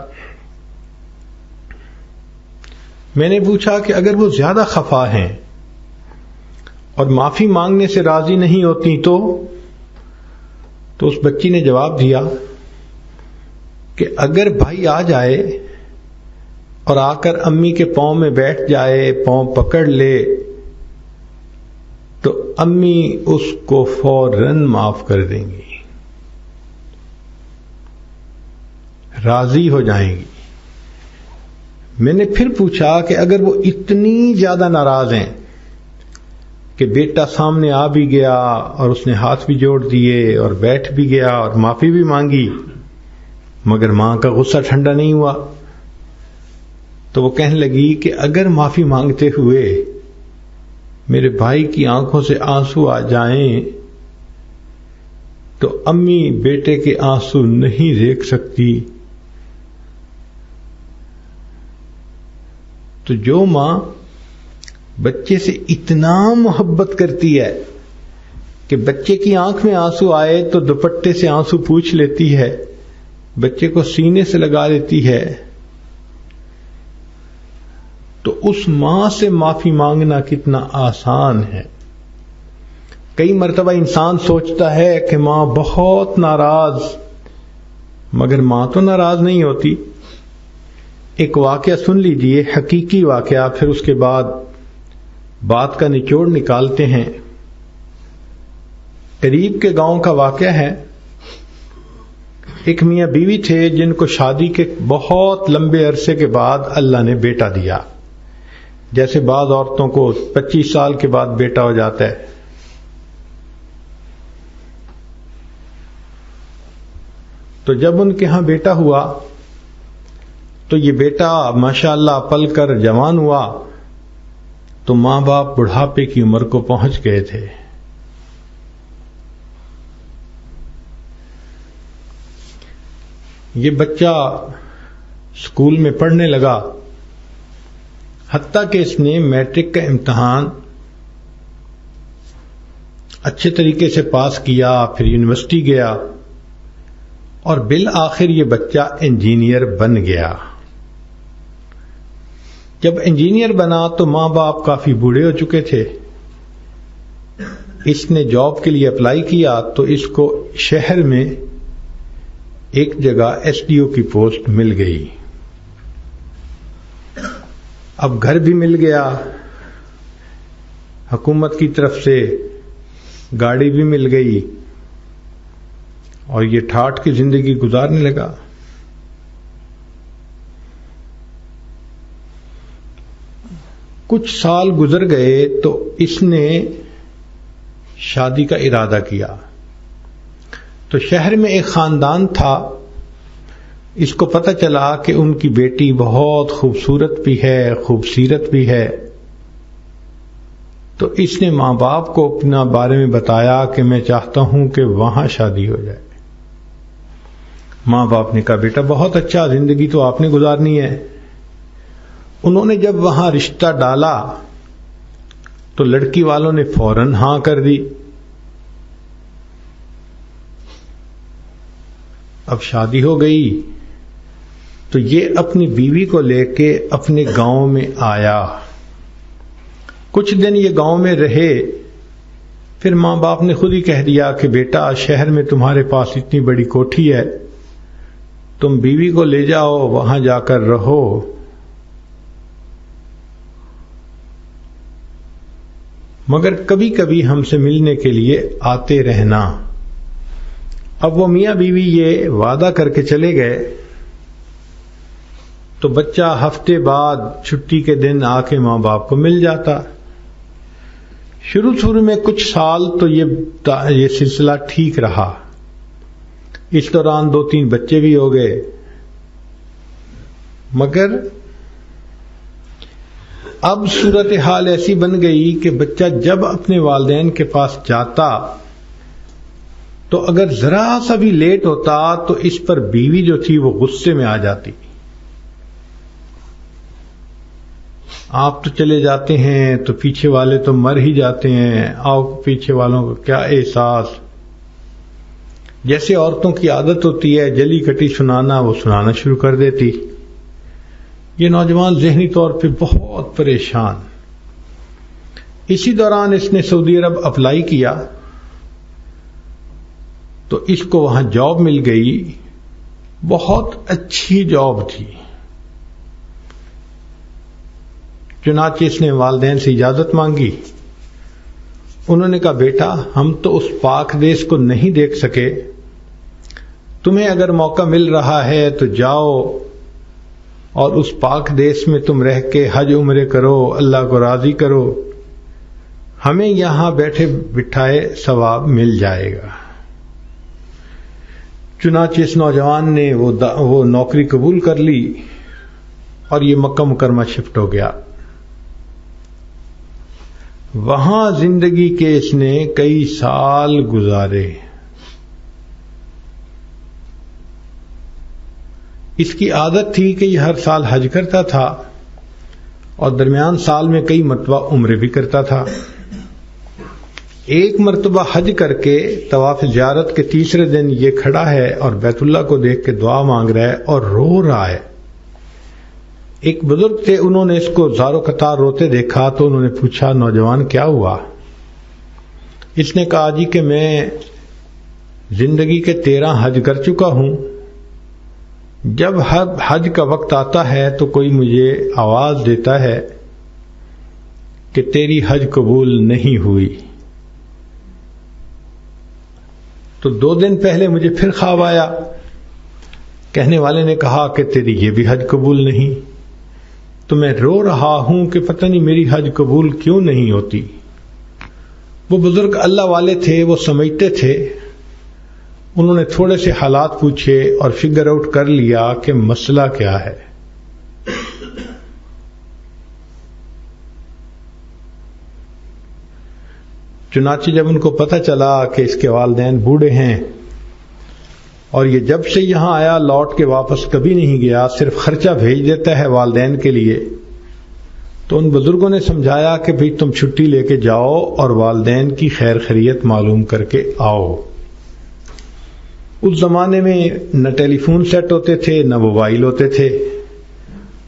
میں نے پوچھا کہ اگر وہ زیادہ خفا ہیں اور معافی مانگنے سے راضی نہیں ہوتی تو اس بچی نے جواب دیا کہ اگر بھائی آ جائے اور آ کر امی کے پاؤں میں بیٹھ جائے، پاؤں پکڑ لے، تو امی اس کو فوراً معاف کر دیں گی. راضی ہو جائیں گی۔ میں نے پھر پوچھا کہ اگر وہ اتنی زیادہ ناراض ہیں کہ بیٹا سامنے آ بھی گیا اور اس نے ہاتھ بھی جوڑ دیے اور بیٹھ بھی گیا اور معافی بھی مانگی، مگر ماں کا غصہ ٹھنڈا نہیں ہوا، تو وہ کہنے لگی کہ اگر معافی مانگتے ہوئے میرے بھائی کی آنکھوں سے آنسو آ جائیں تو امی بیٹے کے آنسو نہیں دیکھ سکتی۔ تو جو ماں بچے سے اتنا محبت کرتی ہے کہ بچے کی آنکھ میں آنسو آئے تو دوپٹے سے آنسو پوچھ لیتی ہے، بچے کو سینے سے لگا لیتی ہے، تو اس ماں سے معافی مانگنا کتنا آسان ہے۔ کئی مرتبہ انسان سوچتا ہے کہ ماں بہت ناراض، مگر ماں تو ناراض نہیں ہوتی۔ ایک واقعہ سن لیجئے، حقیقی واقعہ، پھر اس کے بعد بات کا نچوڑ نکالتے ہیں۔ قریب کے گاؤں کا واقعہ ہے۔ ایک میاں بیوی تھے جن کو شادی کے بہت لمبے عرصے کے بعد اللہ نے بیٹا دیا۔ جیسے بعض عورتوں کو 25 سال کے بعد بیٹا ہو جاتا ہے۔ تو جب ان کے ہاں بیٹا ہوا تو یہ بیٹا ماشاءاللہ پل کر جوان ہوا تو ماں باپ بڑھاپے کی عمر کو پہنچ گئے تھے۔ یہ بچہ اسکول میں پڑھنے لگا، حتیٰ کہ اس نے میٹرک کا امتحان اچھے طریقے سے پاس کیا، پھر یونیورسٹی گیا اور بالآخر یہ بچہ انجینئر بن گیا۔ جب انجینئر بنا تو ماں باپ کافی بوڑھے ہو چکے تھے۔ اس نے جاب کے لیے اپلائی کیا تو اس کو شہر میں ایک جگہ ایس ڈی او کی پوسٹ مل گئی۔ اب گھر بھی مل گیا، حکومت کی طرف سے گاڑی بھی مل گئی اور یہ ٹھاٹھ کی زندگی گزارنے لگا۔ کچھ سال گزر گئے تو اس نے شادی کا ارادہ کیا۔ تو شہر میں ایک خاندان تھا، اس کو پتہ چلا کہ ان کی بیٹی بہت خوبصورت بھی ہے، خوبصیرت بھی ہے۔ تو اس نے ماں باپ کو اپنا بارے میں بتایا کہ میں چاہتا ہوں کہ وہاں شادی ہو جائے۔ ماں باپ نے کہا بیٹا بہت اچھا، زندگی تو آپ نے گزارنی ہے۔ انہوں نے جب وہاں رشتہ ڈالا تو لڑکی والوں نے فوراً ہاں کر دی۔ اب شادی ہو گئی تو یہ اپنی بیوی کو لے کے اپنے گاؤں میں آیا۔ کچھ دن یہ گاؤں میں رہے، پھر ماں باپ نے خود ہی کہہ دیا کہ بیٹا شہر میں تمہارے پاس اتنی بڑی کوٹھی ہے، تم بیوی کو لے جاؤ، وہاں جا کر رہو۔ مگر کبھی کبھی ہم سے ملنے کے لیے آتے رہنا۔ اب وہ میاں بیوی یہ وعدہ کر کے چلے گئے تو بچہ ہفتے بعد چھٹی کے دن آ کے ماں باپ کو مل جاتا۔ شروع میں کچھ سال تو یہ سلسلہ ٹھیک رہا۔ اس دوران 2-3 بچے بھی ہو گئے، مگر اب صورتحال ایسی بن گئی کہ بچہ جب اپنے والدین کے پاس جاتا تو اگر ذرا سا بھی لیٹ ہوتا تو اس پر بیوی جو تھی وہ غصے میں آ جاتی۔ آپ تو چلے جاتے ہیں تو پیچھے والے تو مر ہی جاتے ہیں، آؤ پیچھے والوں کو کیا احساس۔ جیسے عورتوں کی عادت ہوتی ہے جلی کٹی سنانا، وہ سنانا شروع کر دیتی۔ یہ نوجوان ذہنی طور پہ بہت پریشان۔ اسی دوران اس نے سعودی عرب اپلائی کیا تو اس کو وہاں جاب مل گئی، بہت اچھی جاب تھی۔ چنانچہ اس نے والدین سے اجازت مانگی۔ انہوں نے کہا بیٹا ہم تو اس پاک دیس کو نہیں دیکھ سکے، تمہیں اگر موقع مل رہا ہے تو جاؤ اور اس پاک دیش میں تم رہ کے حج عمرے کرو، اللہ کو راضی کرو، ہمیں یہاں بیٹھے بٹھائے ثواب مل جائے گا۔ چنانچہ اس نوجوان نے وہ نوکری قبول کر لی اور یہ مکہ مکرمہ شفٹ ہو گیا۔ وہاں زندگی کے اس نے کئی سال گزارے۔ اس کی عادت تھی کہ یہ ہر سال حج کرتا تھا اور درمیان سال میں کئی مرتبہ عمرے بھی کرتا تھا۔ ایک مرتبہ حج کر کے طواف زیارت کے تیسرے دن یہ کھڑا ہے اور بیت اللہ کو دیکھ کے دعا مانگ رہا ہے اور رو رہا ہے۔ ایک بزرگ تھے، انہوں نے اس کو زارو قطار روتے دیکھا تو انہوں نے پوچھا، نوجوان کیا ہوا؟ اس نے کہا جی کہ میں زندگی کے 13 حج کر چکا ہوں، جب حج کا وقت آتا ہے تو کوئی مجھے آواز دیتا ہے کہ تیری حج قبول نہیں ہوئی، تو 2 دن پہلے مجھے پھر خواب آیا، کہنے والے نے کہا کہ تیری یہ بھی حج قبول نہیں، تو میں رو رہا ہوں کہ پتہ نہیں میری حج قبول کیوں نہیں ہوتی۔ وہ بزرگ اللہ والے تھے، وہ سمجھتے تھے، انہوں نے تھوڑے سے حالات پوچھے اور فگر آؤٹ کر لیا کہ مسئلہ کیا ہے۔ چنانچہ جب ان کو پتہ چلا کہ اس کے والدین بوڑھے ہیں اور یہ جب سے یہاں آیا لوٹ کے واپس کبھی نہیں گیا، صرف خرچہ بھیج دیتا ہے والدین کے لیے، تو ان بزرگوں نے سمجھایا کہ بھئی تم چھٹی لے کے جاؤ اور والدین کی خیر خیریت معلوم کر کے آؤ۔ اس زمانے میں نہ ٹیلی فون سیٹ ہوتے تھے نہ موبائل ہوتے تھے،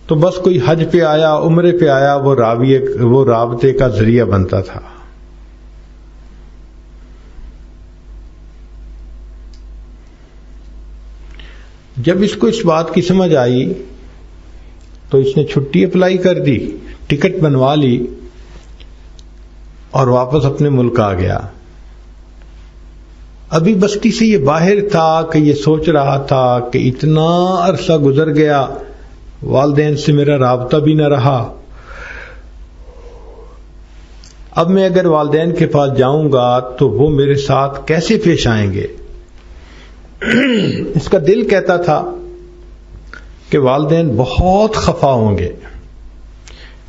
تو بس کوئی حج پہ آیا، عمرے پہ آیا، وہ رابطے کا ذریعہ بنتا تھا۔ جب اس کو اس بات کی سمجھ آئی تو اس نے چھٹی اپلائی کر دی، ٹکٹ بنوا لی اور واپس اپنے ملک آ گیا۔ ابھی بستی سے یہ باہر تھا کہ یہ سوچ رہا تھا کہ اتنا عرصہ گزر گیا، والدین سے میرا رابطہ بھی نہ رہا، اب میں اگر والدین کے پاس جاؤں گا تو وہ میرے ساتھ کیسے پیش آئیں گے؟ اس کا دل کہتا تھا کہ والدین بہت خفا ہوں گے۔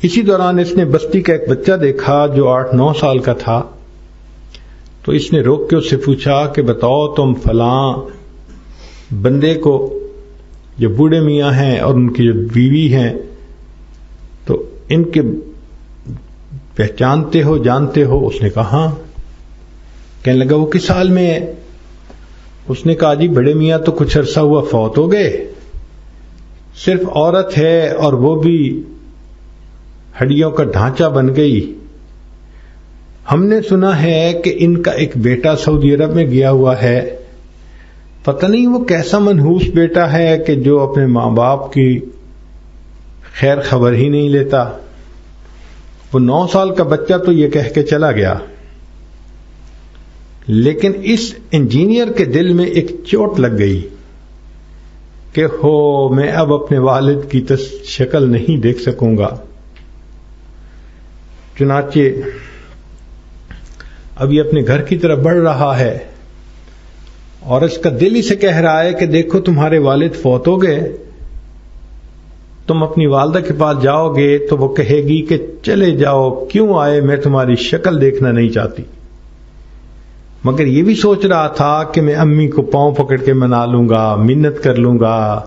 اسی دوران اس نے بستی کا ایک بچہ دیکھا جو 8-9 سال کا تھا، تو اس نے روک کے اس سے پوچھا کہ بتاؤ تم فلاں بندے کو، جو بوڑھے میاں ہیں اور ان کی جو بیوی ہیں، تو ان کے پہچانتے ہو، جانتے ہو؟ اس نے کہا ہاں۔ کہنے لگا وہ کس حال میں ہے؟ اس نے کہا جی بڑے میاں تو کچھ عرصہ ہوا فوت ہو گئے، صرف عورت ہے اور وہ بھی ہڈیوں کا ڈھانچہ بن گئی۔ ہم نے سنا ہے کہ ان کا ایک بیٹا سعودی عرب میں گیا ہوا ہے، پتہ نہیں وہ کیسا منحوس بیٹا ہے کہ جو اپنے ماں باپ کی خیر خبر ہی نہیں لیتا۔ وہ 9 سال کا بچہ تو یہ کہہ کے چلا گیا، لیکن اس انجینئر کے دل میں ایک چوٹ لگ گئی کہ میں اب اپنے والد کی شکل نہیں دیکھ سکوں گا۔ چنانچہ اب یہ اپنے گھر کی طرف بڑھ رہا ہے اور اس کا دل اسے کہہ رہا ہے کہ دیکھو تمہارے والد فوت ہو گئے، تم اپنی والدہ کے پاس جاؤ گے تو وہ کہے گی کہ چلے جاؤ، کیوں آئے، میں تمہاری شکل دیکھنا نہیں چاہتی۔ مگر یہ بھی سوچ رہا تھا کہ میں امی کو پاؤں پکڑ کے منا لوں گا، منت کر لوں گا،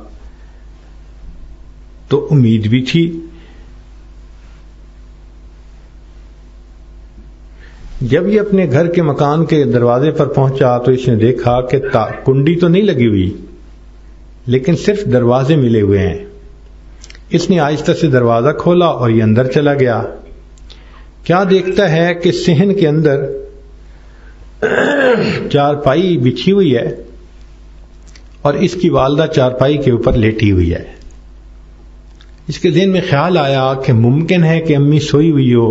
تو امید بھی تھی۔ جب یہ اپنے گھر کے مکان کے دروازے پر پہنچا تو اس نے دیکھا کہ کنڈی تو نہیں لگی ہوئی، لیکن صرف دروازے ملے ہوئے ہیں۔ اس نے آہستہ سے دروازہ کھولا اور یہ اندر چلا گیا۔ کیا دیکھتا ہے کہ صحن کے اندر چارپائی بچھی ہوئی ہے اور اس کی والدہ چارپائی کے اوپر لیٹی ہوئی ہے۔ اس کے ذہن میں خیال آیا کہ ممکن ہے کہ امی سوئی ہوئی ہو،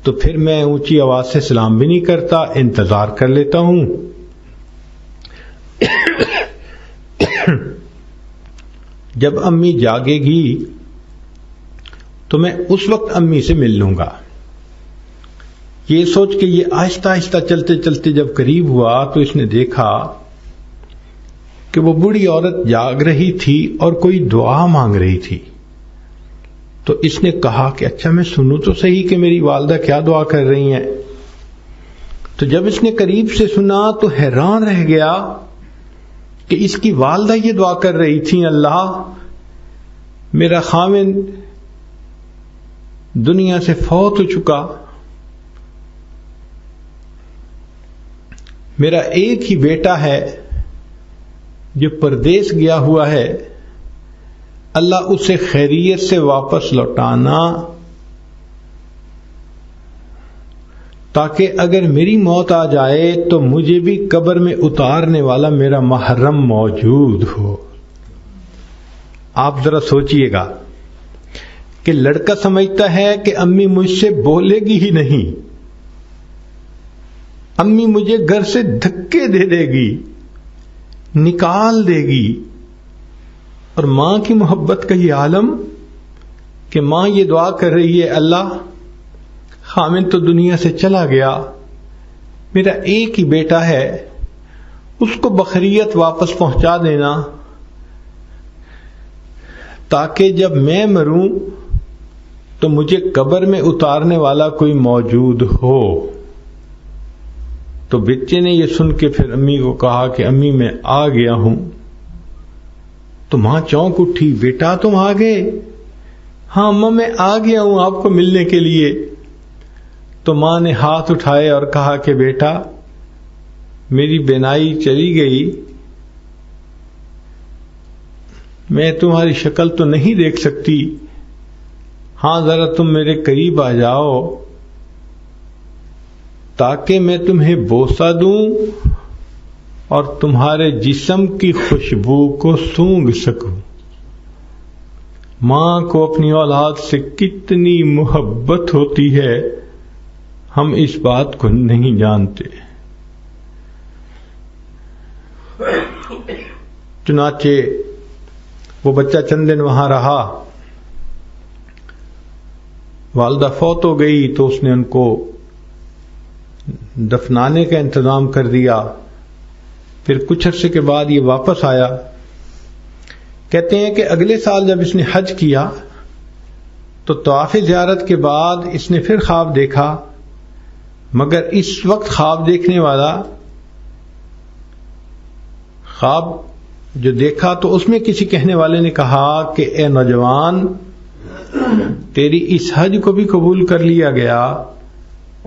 تو پھر میں اونچی آواز سے سلام بھی نہیں کرتا، انتظار کر لیتا ہوں۔ جب امی جاگے گی تو میں اس وقت امی سے مل لوں گا. یہ سوچ کے یہ آہستہ آہستہ چلتے چلتے جب قریب ہوا تو اس نے دیکھا کہ وہ بوڑھی عورت جاگ رہی تھی اور کوئی دعا مانگ رہی تھی. تو اس نے کہا کہ اچھا میں سنوں تو صحیح کہ میری والدہ کیا دعا کر رہی ہیں. تو جب اس نے قریب سے سنا تو حیران رہ گیا کہ اس کی والدہ یہ دعا کر رہی تھی، اللہ میرا خاوند دنیا سے فوت ہو چکا، میرا ایک ہی بیٹا ہے جو پردیس گیا ہوا ہے، اللہ اسے خیریت سے واپس لوٹانا تاکہ اگر میری موت آ جائے تو مجھے بھی قبر میں اتارنے والا میرا محرم موجود ہو. آپ ذرا سوچئے گا کہ لڑکا سمجھتا ہے کہ امی مجھ سے بولے گی ہی نہیں، امی مجھے گھر سے دھکے دے دے گی، نکال دے گی. اور ماں کی محبت کا یہ عالم کہ ماں یہ دعا کر رہی ہے، اللہ خامن تو دنیا سے چلا گیا، میرا ایک ہی بیٹا ہے، اس کو بخیریت واپس پہنچا دینا تاکہ جب میں مروں تو مجھے قبر میں اتارنے والا کوئی موجود ہو. تو بچے نے یہ سن کے پھر امی کو کہا کہ امی میں آ گیا ہوں. تو ماں چونک اٹھی، بیٹا تم آ گئے؟ ہاں اماں میں آ گیا ہوں آپ کو ملنے کے لیے. تو ماں نے ہاتھ اٹھائے اور کہا کہ بیٹا میری بینائی چلی گئی، میں تمہاری شکل تو نہیں دیکھ سکتی، ہاں ذرا تم میرے قریب آ جاؤ تاکہ میں تمہیں بوسہ دوں اور تمہارے جسم کی خوشبو کو سونگھ سکوں. ماں کو اپنی اولاد سے کتنی محبت ہوتی ہے ہم اس بات کو نہیں جانتے. چنانچہ وہ بچہ چند دن وہاں رہا، والدہ فوت ہو گئی تو اس نے ان کو دفنانے کا انتظام کر دیا. پھر کچھ عرصے کے بعد یہ واپس آیا. کہتے ہیں کہ اگلے سال جب اس نے حج کیا تو طواف زیارت کے بعد اس نے پھر خواب دیکھا، مگر اس وقت خواب دیکھنے والا خواب جو دیکھا تو اس میں کسی کہنے والے نے کہا کہ اے نوجوان، تیری اس حج کو بھی قبول کر لیا گیا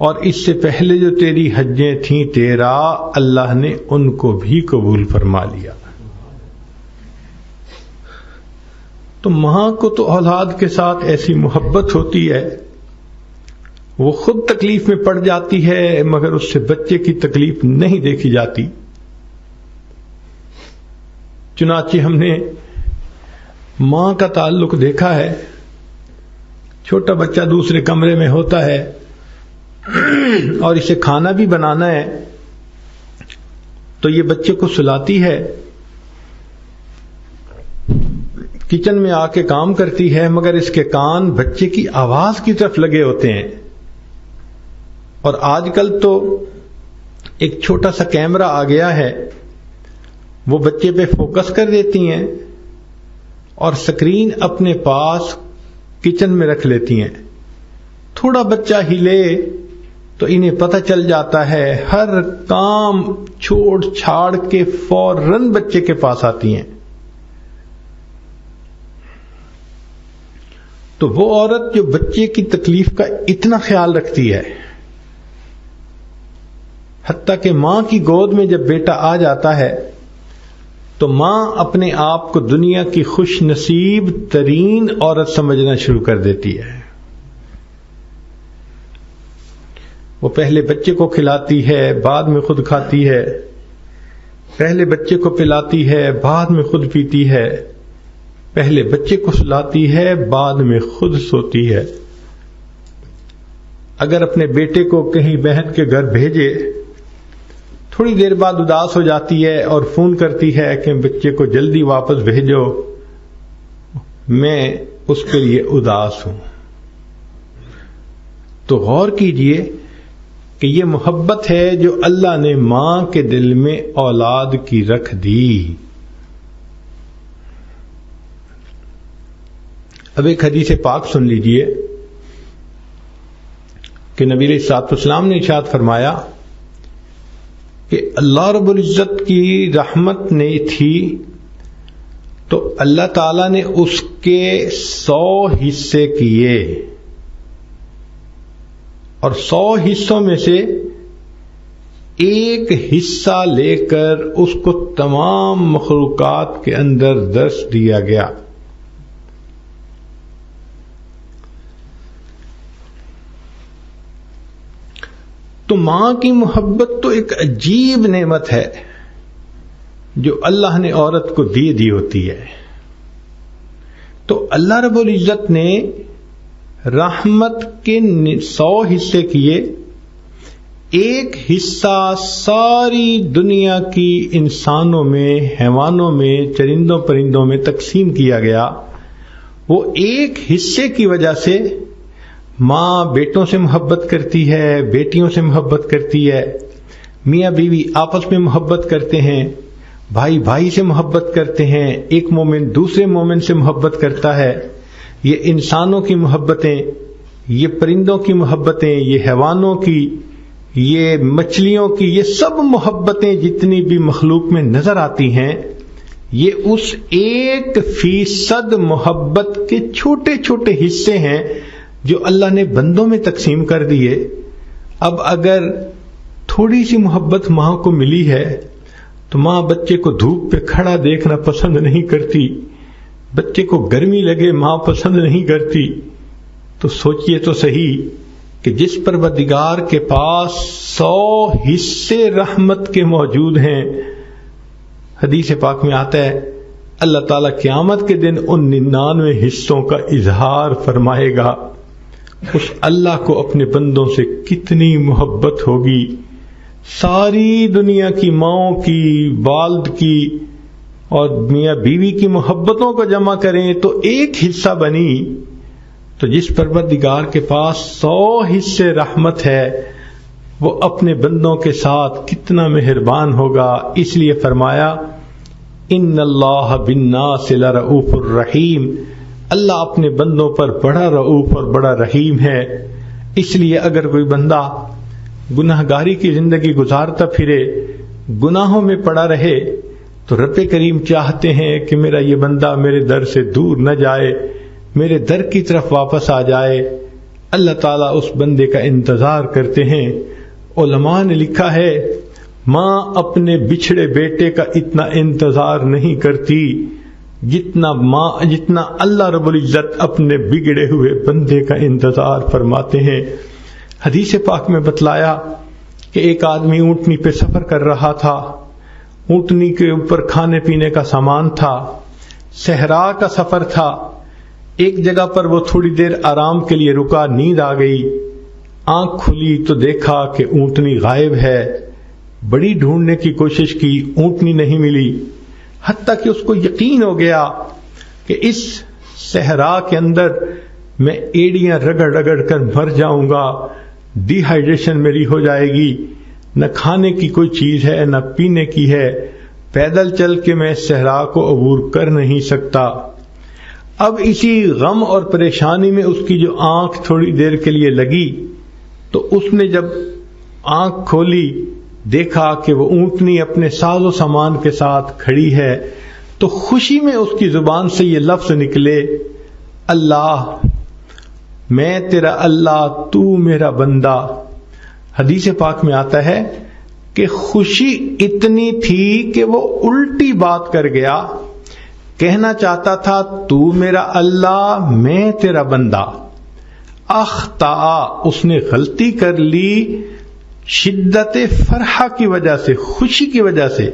اور اس سے پہلے جو تیری حجیں تھیں 13 اللہ نے ان کو بھی قبول فرما لیا. تو ماں کو تو اولاد کے ساتھ ایسی محبت ہوتی ہے، وہ خود تکلیف میں پڑ جاتی ہے مگر اس سے بچے کی تکلیف نہیں دیکھی جاتی. چنانچہ ہم نے ماں کا تعلق دیکھا ہے. چھوٹا بچہ دوسرے کمرے میں ہوتا ہے اور اسے کھانا بھی بنانا ہے تو یہ بچے کو سلاتی ہے، کچن میں آ کے کام کرتی ہے، مگر اس کے کان بچے کی آواز کی طرف لگے ہوتے ہیں. اور آج کل تو ایک چھوٹا سا کیمرہ آ گیا ہے، وہ بچے پہ فوکس کر دیتی ہیں اور سکرین اپنے پاس کچن میں رکھ لیتی ہیں. تھوڑا بچہ ہلے تو انہیں پتہ چل جاتا ہے، ہر کام چھوڑ چھاڑ کے فوراً بچے کے پاس آتی ہیں. تو وہ عورت جو بچے کی تکلیف کا اتنا خیال رکھتی ہے، حتیٰ کہ ماں کی گود میں جب بیٹا آ جاتا ہے تو ماں اپنے آپ کو دنیا کی خوش نصیب ترین عورت سمجھنا شروع کر دیتی ہے. وہ پہلے بچے کو کھلاتی ہے، بعد میں خود کھاتی ہے، پہلے بچے کو پلاتی ہے، بعد میں خود پیتی ہے، پہلے بچے کو سلاتی ہے، بعد میں خود سوتی ہے. اگر اپنے بیٹے کو کہیں بہن کے گھر بھیجے، تھوڑی دیر بعد اداس ہو جاتی ہے اور فون کرتی ہے کہ بچے کو جلدی واپس بھیجو، میں اس کے لیے اداس ہوں. تو غور کیجئے کہ یہ محبت ہے جو اللہ نے ماں کے دل میں اولاد کی رکھ دی. اب ایک حدیث پاک سن لیجئے کہ نبی علیہ الصلوۃ والسلام نے ارشاد فرمایا کہ اللہ رب العزت کی رحمت نہیں تھی تو اللہ تعالی نے اس کے 100 حصے کیے اور 100 حصوں میں سے ایک حصہ لے کر اس کو تمام مخلوقات کے اندر درس دیا گیا. تو ماں کی محبت تو ایک عجیب نعمت ہے جو اللہ نے عورت کو دی ہوتی ہے. تو اللہ رب العزت نے رحمت کے 100 حصے کیے، ایک حصہ ساری دنیا کی انسانوں میں، حیوانوں میں، چرندوں پرندوں میں تقسیم کیا گیا. وہ ایک حصے کی وجہ سے ماں بیٹوں سے محبت کرتی ہے، بیٹیوں سے محبت کرتی ہے، میاں بیوی آپس میں محبت کرتے ہیں، بھائی بھائی سے محبت کرتے ہیں، ایک مومن دوسرے مومن سے محبت کرتا ہے. یہ انسانوں کی محبتیں، یہ پرندوں کی محبتیں، یہ حیوانوں کی، یہ مچھلیوں کی، یہ سب محبتیں جتنی بھی مخلوق میں نظر آتی ہیں، یہ اس 1% محبت کے چھوٹے چھوٹے حصے ہیں جو اللہ نے بندوں میں تقسیم کر دیے. اب اگر تھوڑی سی محبت ماں کو ملی ہے تو ماں بچے کو دھوپ پہ کھڑا دیکھنا پسند نہیں کرتی، بچے کو گرمی لگے ماں پسند نہیں کرتی. تو سوچئے تو صحیح کہ جس پروردگار کے پاس 100 حصے رحمت کے موجود ہیں، حدیث پاک میں آتا ہے اللہ تعالیٰ قیامت کے دن ان 99 حصوں کا اظہار فرمائے گا. اس اللہ کو اپنے بندوں سے کتنی محبت ہوگی. ساری دنیا کی ماؤں کی، والد کی اور میاں بیوی کی محبتوں کو جمع کریں تو ایک حصہ بنی. تو جس پروردگار کے پاس 100 حصے رحمت ہے وہ اپنے بندوں کے ساتھ کتنا مہربان ہوگا. اس لیے فرمایا ان اللہ بالناس لرؤوف الرحیم، اللہ اپنے بندوں پر بڑا رؤوف اور بڑا رحیم ہے. اس لیے اگر کوئی بندہ گناہگاری کی زندگی گزارتا پھرے، گناہوں میں پڑا رہے، تو رب کریم چاہتے ہیں کہ میرا یہ بندہ میرے در سے دور نہ جائے، میرے در کی طرف واپس آ جائے. اللہ تعالیٰ اس بندے کا انتظار کرتے ہیں. علماء نے لکھا ہے ماں اپنے بچھڑے بیٹے کا اتنا انتظار نہیں کرتی جتنا اللہ رب العزت اپنے بگڑے ہوئے بندے کا انتظار فرماتے ہیں. حدیث پاک میں بتلایا کہ ایک آدمی اونٹنی پہ سفر کر رہا تھا، اونٹنی کے اوپر کھانے پینے کا سامان تھا، صحرا کا سفر تھا. ایک جگہ پر وہ تھوڑی دیر آرام کے لیے رکا، نیند آ گئی، آنکھ کھلی تو دیکھا کہ اونٹنی غائب ہے. بڑی ڈھونڈنے کی کوشش کی، اونٹنی نہیں ملی، حتیٰ کہ اس کو یقین ہو گیا کہ اس صحرا کے اندر میں ایڑیاں رگڑ رگڑ کر مر جاؤں گا، ڈی ہائیڈریشن میری ہو جائے گی، نہ کھانے کی کوئی چیز ہے نہ پینے کی ہے، پیدل چل کے میں صحرا کو عبور کر نہیں سکتا. اب اسی غم اور پریشانی میں اس کی جو آنکھ تھوڑی دیر کے لیے لگی تو اس نے جب آنکھ کھولی دیکھا کہ وہ اونٹنی اپنے ساز و سامان کے ساتھ کھڑی ہے. تو خوشی میں اس کی زبان سے یہ لفظ نکلے، اللہ میں تیرا اللہ، تو میرا بندہ. حدیث پاک میں آتا ہے کہ خوشی اتنی تھی کہ وہ الٹی بات کر گیا، کہنا چاہتا تھا تو میرا اللہ، میں تیرا بندہ. اخطا، اس نے غلطی کر لی شدت فرحہ کی وجہ سے، خوشی کی وجہ سے.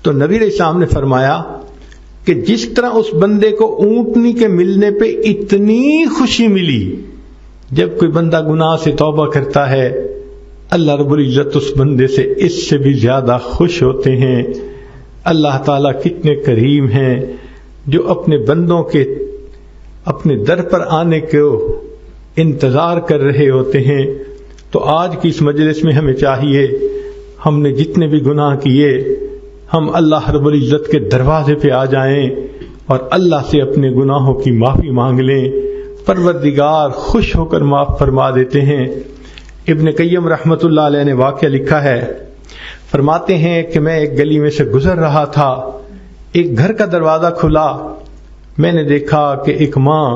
تو نبی علیہ السلام نے فرمایا کہ جس طرح اس بندے کو اونٹنی کے ملنے پہ اتنی خوشی ملی، جب کوئی بندہ گناہ سے توبہ کرتا ہے اللہ رب العزت اس بندے سے اس سے بھی زیادہ خوش ہوتے ہیں. اللہ تعالیٰ کتنے کریم ہیں جو اپنے بندوں کے اپنے در پر آنے کو انتظار کر رہے ہوتے ہیں. تو آج کی اس مجلس میں ہمیں چاہیے ہم نے جتنے بھی گناہ کیے ہم اللہ رب العزت کے دروازے پہ آ جائیں اور اللہ سے اپنے گناہوں کی معافی مانگ لیں. پروردگار خوش ہو کر معاف فرما دیتے ہیں. ابن قیم رحمۃ اللہ علیہ نے واقعہ لکھا ہے، فرماتے ہیں کہ میں ایک گلی میں سے گزر رہا تھا، ایک گھر کا دروازہ کھلا، میں نے دیکھا کہ ایک ماں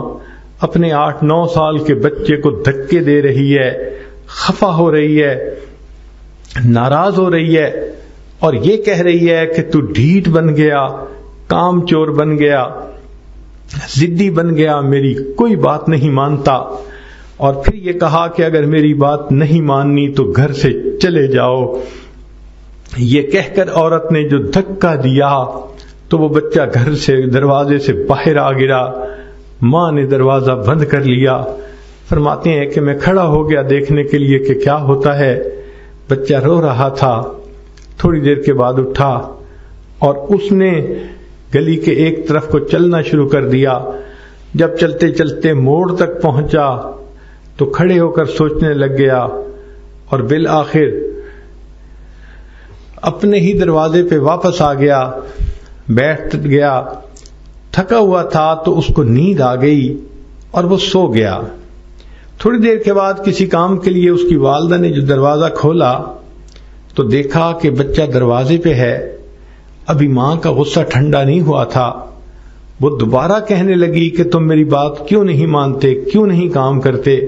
اپنے 8-9 سال کے بچے کو دھکے دے رہی ہے، خفا ہو رہی ہے، ناراض ہو رہی ہے اور یہ کہہ رہی ہے کہ تو ڈھیٹ بن گیا، کام چور بن گیا، ضدی بن گیا، میری کوئی بات نہیں مانتا. اور پھر یہ کہا کہ اگر میری بات نہیں ماننی تو گھر سے چلے جاؤ. یہ کہہ کر عورت نے جو دھکا دیا تو وہ بچہ گھر سے دروازے سے باہر آ گرا. ماں نے دروازہ بند کر لیا. فرماتے ہیں کہ میں کھڑا ہو گیا دیکھنے کے لیے کہ کیا ہوتا ہے. بچہ رو رہا تھا. تھوڑی دیر کے بعد اٹھا اور اس نے گلی کے ایک طرف کو چلنا شروع کر دیا. جب چلتے چلتے موڑ تک پہنچا تو کھڑے ہو کر سوچنے لگ گیا اور بالآخر اپنے ہی دروازے پہ واپس آ گیا، بیٹھ گیا. تھکا ہوا تھا تو اس کو نیند آ گئی اور وہ سو گیا. تھوڑی دیر کے بعد کسی کام کے لیے اس کی والدہ نے جو دروازہ کھولا تو دیکھا کہ بچہ دروازے پہ ہے. ابھی ماں کا غصہ ٹھنڈا نہیں ہوا تھا. وہ دوبارہ کہنے لگی کہ تم میری بات کیوں نہیں مانتے، کیوں نہیں کام کرتے.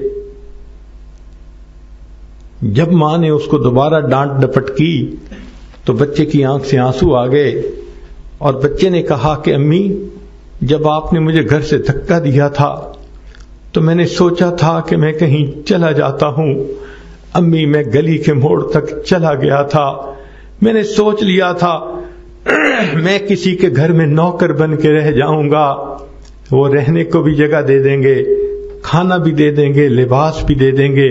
جب ماں نے اس کو دوبارہ ڈانٹ ڈپٹ کی تو بچے کی آنکھ سے آنسو آ گئے اور بچے نے کہا کہ امی، جب آپ نے مجھے گھر سے دھکا دیا تھا تو میں نے سوچا تھا کہ میں کہیں چلا جاتا ہوں. امی، میں گلی کے موڑ تک چلا گیا تھا. میں نے سوچ لیا تھا میں کسی کے گھر میں نوکر بن کے رہ جاؤں گا، وہ رہنے کو بھی جگہ دے دیں گے، کھانا بھی دے دیں گے، لباس بھی دے دیں گے.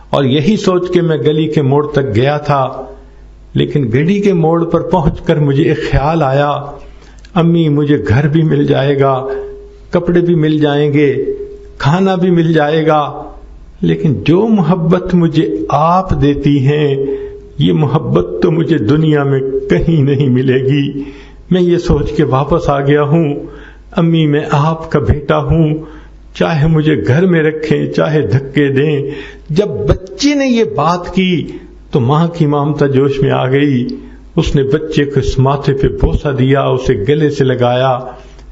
اور یہی سوچ کے میں گلی کے موڑ تک گیا تھا. لیکن گلی کے موڑ پر پہنچ کر مجھے ایک خیال آیا، امی مجھے گھر بھی مل جائے گا، کپڑے بھی مل جائیں گے، کھانا بھی مل جائے گا، لیکن جو محبت مجھے آپ دیتی ہیں یہ محبت تو مجھے دنیا میں کہیں نہیں ملے گی. میں یہ سوچ کے واپس آ گیا ہوں، امی میں آپ کا بیٹا ہوں، چاہے مجھے گھر میں رکھیں چاہے دھکے دیں. جب بچے نے یہ بات کی تو ماں کی ممتا جوش میں آ گئی. اس نے بچے کو اس ماتھے پہ بوسہ دیا، اسے گلے سے لگایا.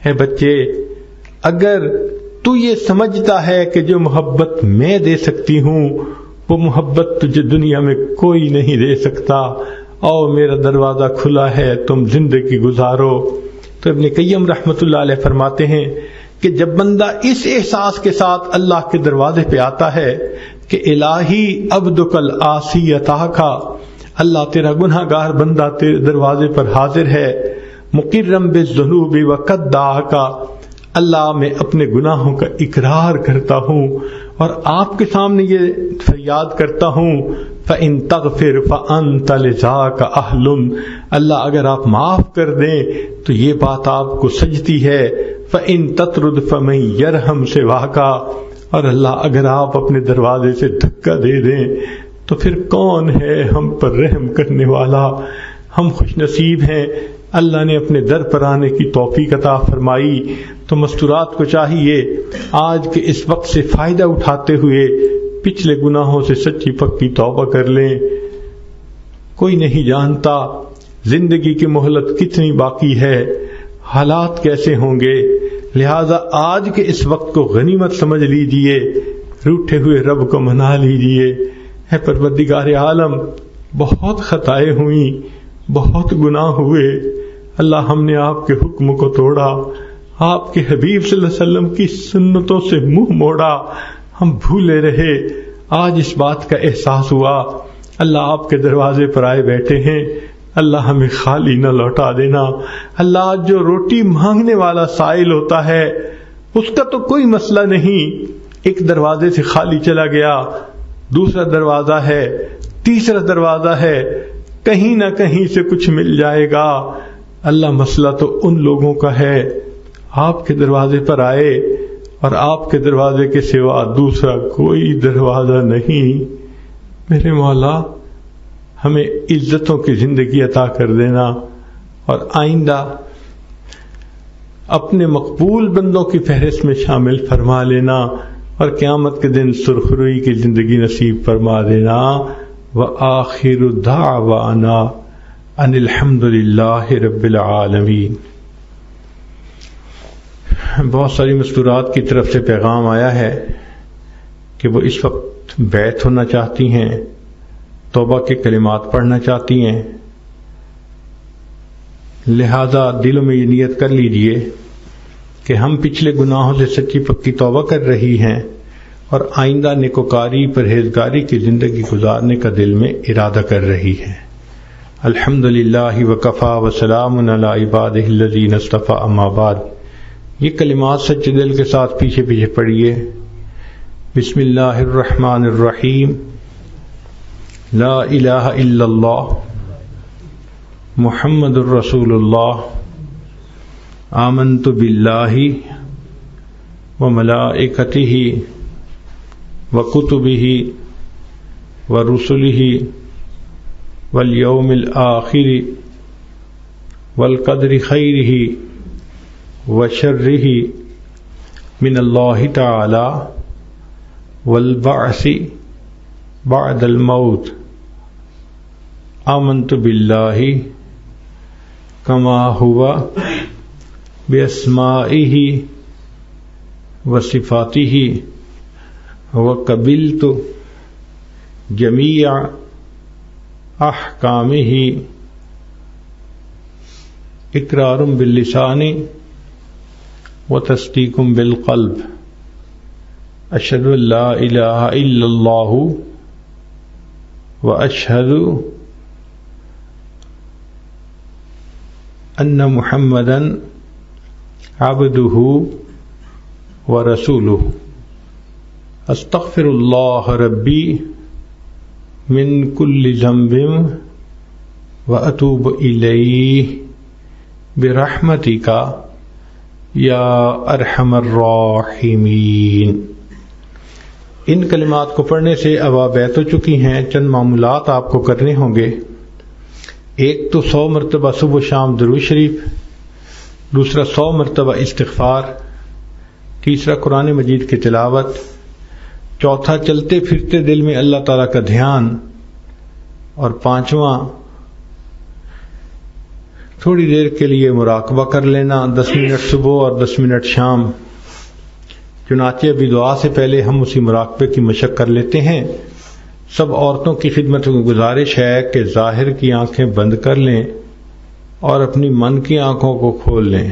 اے بچے، اگر تو یہ سمجھتا ہے کہ جو محبت میں دے سکتی ہوں وہ محبت تجھے دنیا میں کوئی نہیں دے سکتا، اور میرا دروازہ کھلا ہے، تم زندگی گزارو. تو ابن قیم رحمۃ اللہ علیہ فرماتے ہیں کہ جب بندہ اس احساس کے ساتھ اللہ کے دروازے پہ آتا ہے کہ الہی عبدک العاصی اتاکا، اللہ تیرا گناہ گار بندہ تیرے دروازے پر حاضر ہے، مقرم بالذنوب وقد دعاکا، اللہ میں اپنے گناہوں کا اقرار کرتا ہوں اور آپ کے سامنے یہ فریاد کرتا ہوں، فَإِن تَغْفِرْ فَأَنْتَ لِذَاكَ أَهْلٌ، اللہ اگر آپ معاف کر دیں تو یہ بات آپ کو سجتی ہے. فَإِن تَطْرُدْ فَمَن يَرْحَمْ سِوَاكَ، اور اللہ اگر آپ اپنے دروازے سے دھکا دے دیں تو پھر کون ہے ہم پر رحم کرنے والا. ہم خوش نصیب ہیں، اللہ نے اپنے در پر آنے کی توفیق عطا فرمائی. تو مستورات کو چاہیے آج کے اس وقت سے فائدہ اٹھاتے ہوئے پچھلے گناہوں سے سچی پکی توبہ کر لیں. کوئی نہیں جانتا زندگی کی مہلت کتنی باقی ہے، حالات کیسے ہوں گے، لہذا آج کے اس وقت کو غنیمت سمجھ لیجئے، روٹھے ہوئے رب کو منا لیجئے. اے پروردگار عالم، بہت خطائیں ہوئیں، بہت گناہ ہوئے، اللہ ہم نے آپ کے حکم کو توڑا، آپ کے حبیب صلی اللہ علیہ وسلم کی سنتوں سے منہ موڑا، ہم بھولے رہے. آج اس بات کا احساس ہوا، اللہ آپ کے دروازے پر آئے بیٹھے ہیں، اللہ ہمیں خالی نہ لوٹا دینا. اللہ جو روٹی مانگنے والا سائل ہوتا ہے اس کا تو کوئی مسئلہ نہیں، ایک دروازے سے خالی چلا گیا، دوسرا دروازہ ہے، تیسرا دروازہ ہے، کہیں نہ کہیں سے کچھ مل جائے گا. اللہ مسئلہ تو ان لوگوں کا ہے، آپ کے دروازے پر آئے اور آپ کے دروازے کے سوا دوسرا کوئی دروازہ نہیں. میرے مولا ہمیں عزتوں کی زندگی عطا کر دینا اور آئندہ اپنے مقبول بندوں کی فہرست میں شامل فرما لینا اور قیامت کے دن سرخروئی کی زندگی نصیب فرما دینا. وآخر دعوانا ان الحمد للہ رب العالمین. بہت ساری مستورات کی طرف سے پیغام آیا ہے کہ وہ اس وقت بیعت ہونا چاہتی ہیں، توبہ کے کلمات پڑھنا چاہتی ہیں. لہذا دلوں میں یہ نیت کر لیجئے کہ ہم پچھلے گناہوں سے سچی پکی توبہ کر رہی ہیں اور آئندہ نیکوکاری پرہیزگاری کی زندگی گزارنے کا دل میں ارادہ کر رہی ہیں. الحمدللہ وکفا وسلام علی عبادہ الذین اصطفیٰ. اما بعد، یہ کلمات سچے دل کے ساتھ پیچھے پیچھے پڑھیے. بسم اللہ الرحمن الرحیم. لا الہ الا اللہ محمد الرسول اللہ. آمنت باللہ وملائکتہ وکتبہ ورسلہ والیوم الآخر والقدر خیرہ وشرہ من اللہ تعالی والبعث بعد الموت. آمنت باللہ کما ہوا باسمائہ وصفاتہ وقبلت جمیع احکامہ اقرار باللسان وتصدیق بالقلب. اشہد ان لا الہ الا اللہ واشہد ان محمدا عبدہ ورسولہ. استغفر اللہ ربی من کل ذنب واتوب الیہ برحمتک یا ارحم الراحمین. ان کلمات کو پڑھنے سے اب آپ بیعت ہو چکی ہیں. چند معمولات آپ کو کرنے ہوں گے. ایک تو 100 مرتبہ صبح و شام درود شریف، دوسرا 100 مرتبہ استغفار، تیسرا قرآن مجید کی تلاوت، چوتھا چلتے پھرتے دل میں اللہ تعالیٰ کا دھیان، اور پانچواں تھوڑی دیر کے لیے مراقبہ کر لینا، 10 منٹ صبح اور 10 منٹ شام. چنانچہ ابھی دعا سے پہلے ہم اسی مراقبے کی مشق کر لیتے ہیں. سب عورتوں کی خدمت میں گزارش ہے کہ ظاہر کی آنکھیں بند کر لیں اور اپنی من کی آنکھوں کو کھول لیں.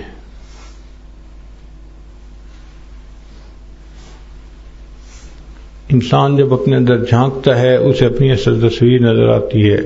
انسان جب اپنے اندر جھانکتا ہے اسے اپنی اصل تصویر نظر آتی ہے.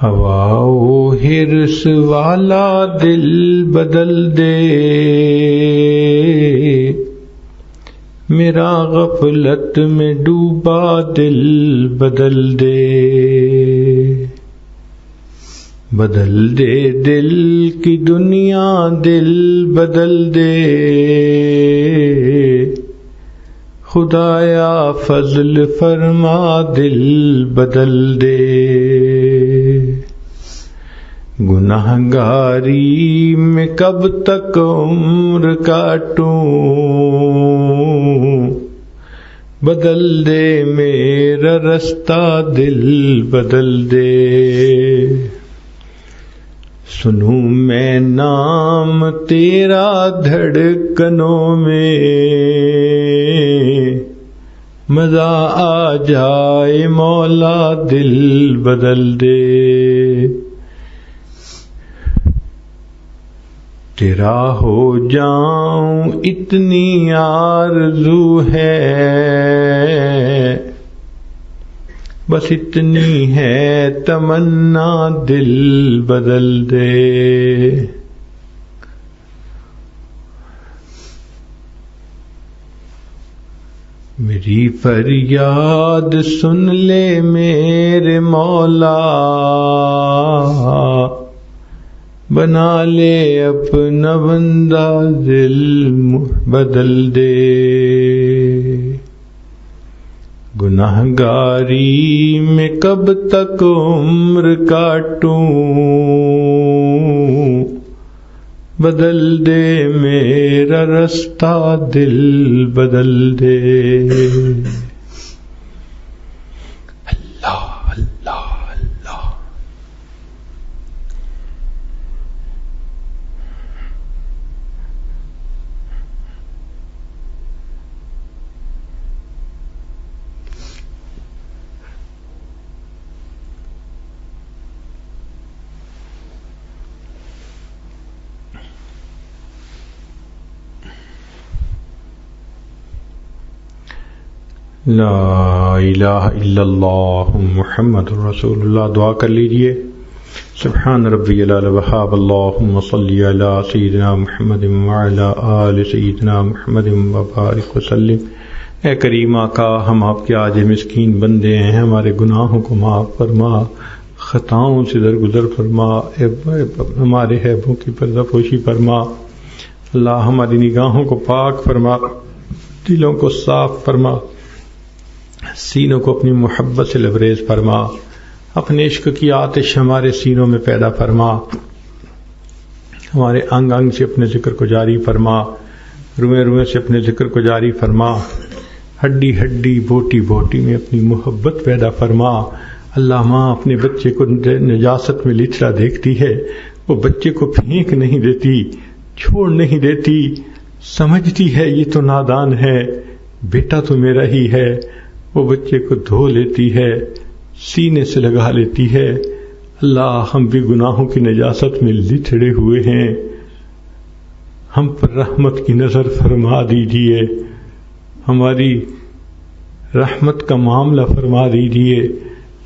ہوا و ہرس والا دل بدل دے، میرا غفلت میں ڈوبا دل بدل دے. بدل دے دل کی دنیا دل بدل دے، خدایا فضل فرما دل بدل دے. گنہگاری میں کب تک عمر کاٹوں، بدل دے میرا رستہ دل بدل دے. سنوں میں نام تیرا دھڑکنوں میں، مزہ آ جائے مولا دل بدل دے، تیرا ہو جاؤں اتنی آرزو ہے، بس اتنی ہے تمنا دل بدل دے۔ میری فریاد سن لے میرے مولا، بنا لے اپنا بندہ دل بدل دے، گناہگاری میں کب تک عمر کاٹوں، بدل دے میرا رستہ دل بدل دے۔ اللہ اللہ اللہ۔ لا الہ الا اللہ محمد رسول اللہ۔ دعا کر لیجئے۔ سبحان ربی العلی وہاب، اللہم صلی علی سیدنا محمد وعلی آل سیدنا محمد وبارک وسلم۔ اے کریم آقا، ہم آپ کے عاجز مسکین بندے ہیں، ہمارے گناہوں کو معاف فرما، خطاؤں سے درگزر فرما، ہمارے عیبوں کی پردہ پوشی فرما۔ اللہ ہماری نگاہوں کو پاک فرما، دلوں کو صاف فرما، سینوں کو اپنی محبت سے لبریز فرما، اپنے عشق کی آتش ہمارے سینوں میں پیدا فرما، ہمارے انگ انگ سے اپنے ذکر کو جاری فرما، روئے روئے سے اپنے ذکر کو جاری فرما، ہڈی ہڈی بوٹی بوٹی میں اپنی محبت پیدا فرما۔ اللہ، ماں اپنے بچے کو نجاست میں لچڑا دیکھتی ہے، وہ بچے کو پھینک نہیں دیتی، چھوڑ نہیں دیتی، سمجھتی ہے یہ تو نادان ہے، بیٹا تو میرا ہی ہے، وہ بچے کو دھو لیتی ہے، سینے سے لگا لیتی ہے۔ اللہ، ہم بھی گناہوں کی نجاست میں لتڑے ہوئے ہیں، ہم پر رحمت کی نظر فرما دیجیے، ہماری رحمت کا معاملہ فرما دیجیے۔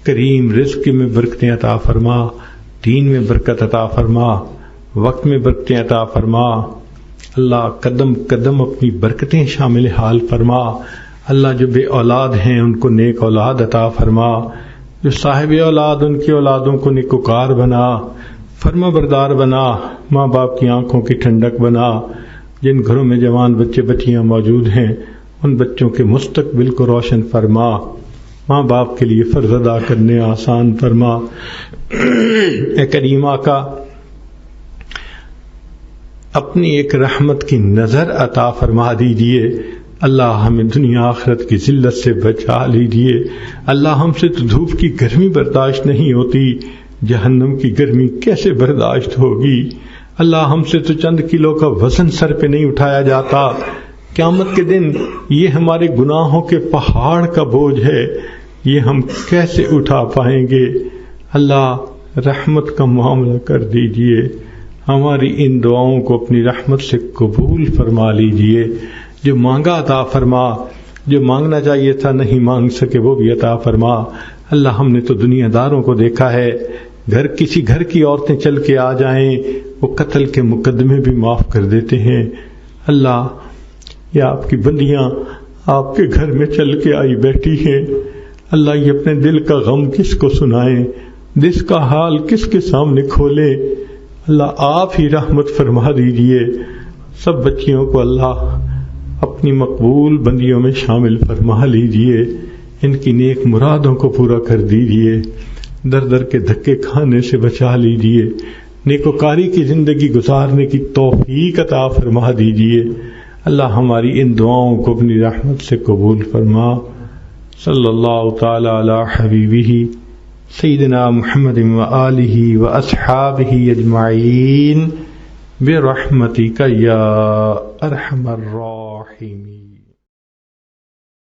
کریم، رزق میں برکتیں عطا فرما، دین میں برکت عطا فرما، وقت میں برکتیں عطا فرما۔ اللہ، قدم قدم اپنی برکتیں شامل حال فرما۔ اللہ، جو بے اولاد ہیں ان کو نیک اولاد عطا فرما، جو صاحب اولاد ان کی اولادوں کو نیکوکار بنا، فرما بردار بنا، ماں باپ کی آنکھوں کی ٹھنڈک بنا۔ جن گھروں میں جوان بچے بچیاں موجود ہیں ان بچوں کے مستقبل کو روشن فرما، ماں باپ کے لیے فرض ادا کرنے آسان فرما۔ اے کریم آقا، اپنی ایک رحمت کی نظر عطا فرما دیجئے۔ اللہ، ہمیں دنیا آخرت کی ذلت سے بچا لیجئے۔ اللہ، ہم سے تو دھوپ کی گرمی برداشت نہیں ہوتی، جہنم کی گرمی کیسے برداشت ہوگی؟ اللہ، ہم سے تو چند کلو کا وزن سر پہ نہیں اٹھایا جاتا، قیامت کے دن یہ ہمارے گناہوں کے پہاڑ کا بوجھ ہے، یہ ہم کیسے اٹھا پائیں گے؟ اللہ، رحمت کا معاملہ کر دیجئے، ہماری ان دعاؤں کو اپنی رحمت سے قبول فرما لیجئے۔ جو مانگا عطا فرما، جو مانگنا چاہیے تھا نہیں مانگ سکے وہ بھی عطا فرما۔ اللہ، ہم نے تو دنیا داروں کو دیکھا ہے، کسی گھر کی عورتیں چل کے آ جائیں وہ قتل کے مقدمے بھی معاف کر دیتے ہیں۔ اللہ، یہ آپ کی بندیاں آپ کے گھر میں چل کے آئی بیٹھی ہیں، اللہ یہ اپنے دل کا غم کس کو سنائیں، دل کا حال کس کے سامنے کھولیں؟ اللہ، آپ ہی رحمت فرما دیجئے۔ سب بچیوں کو اللہ اپنی مقبول بندیوں میں شامل فرما لیجئے، ان کی نیک مرادوں کو پورا کر دیجئے، در در کے دھکے کھانے سے بچا لیجئے، نیکوکاری کی زندگی گزارنے کی توفیق عطا فرما دیجئے۔ اللہ، ہماری ان دعاؤں کو اپنی رحمت سے قبول فرما۔ صلی اللہ تعالی علی حبیبہ سیدنا محمد وآلہ واصحابہ اجمعین برحمتک یا ارحم الراحمین.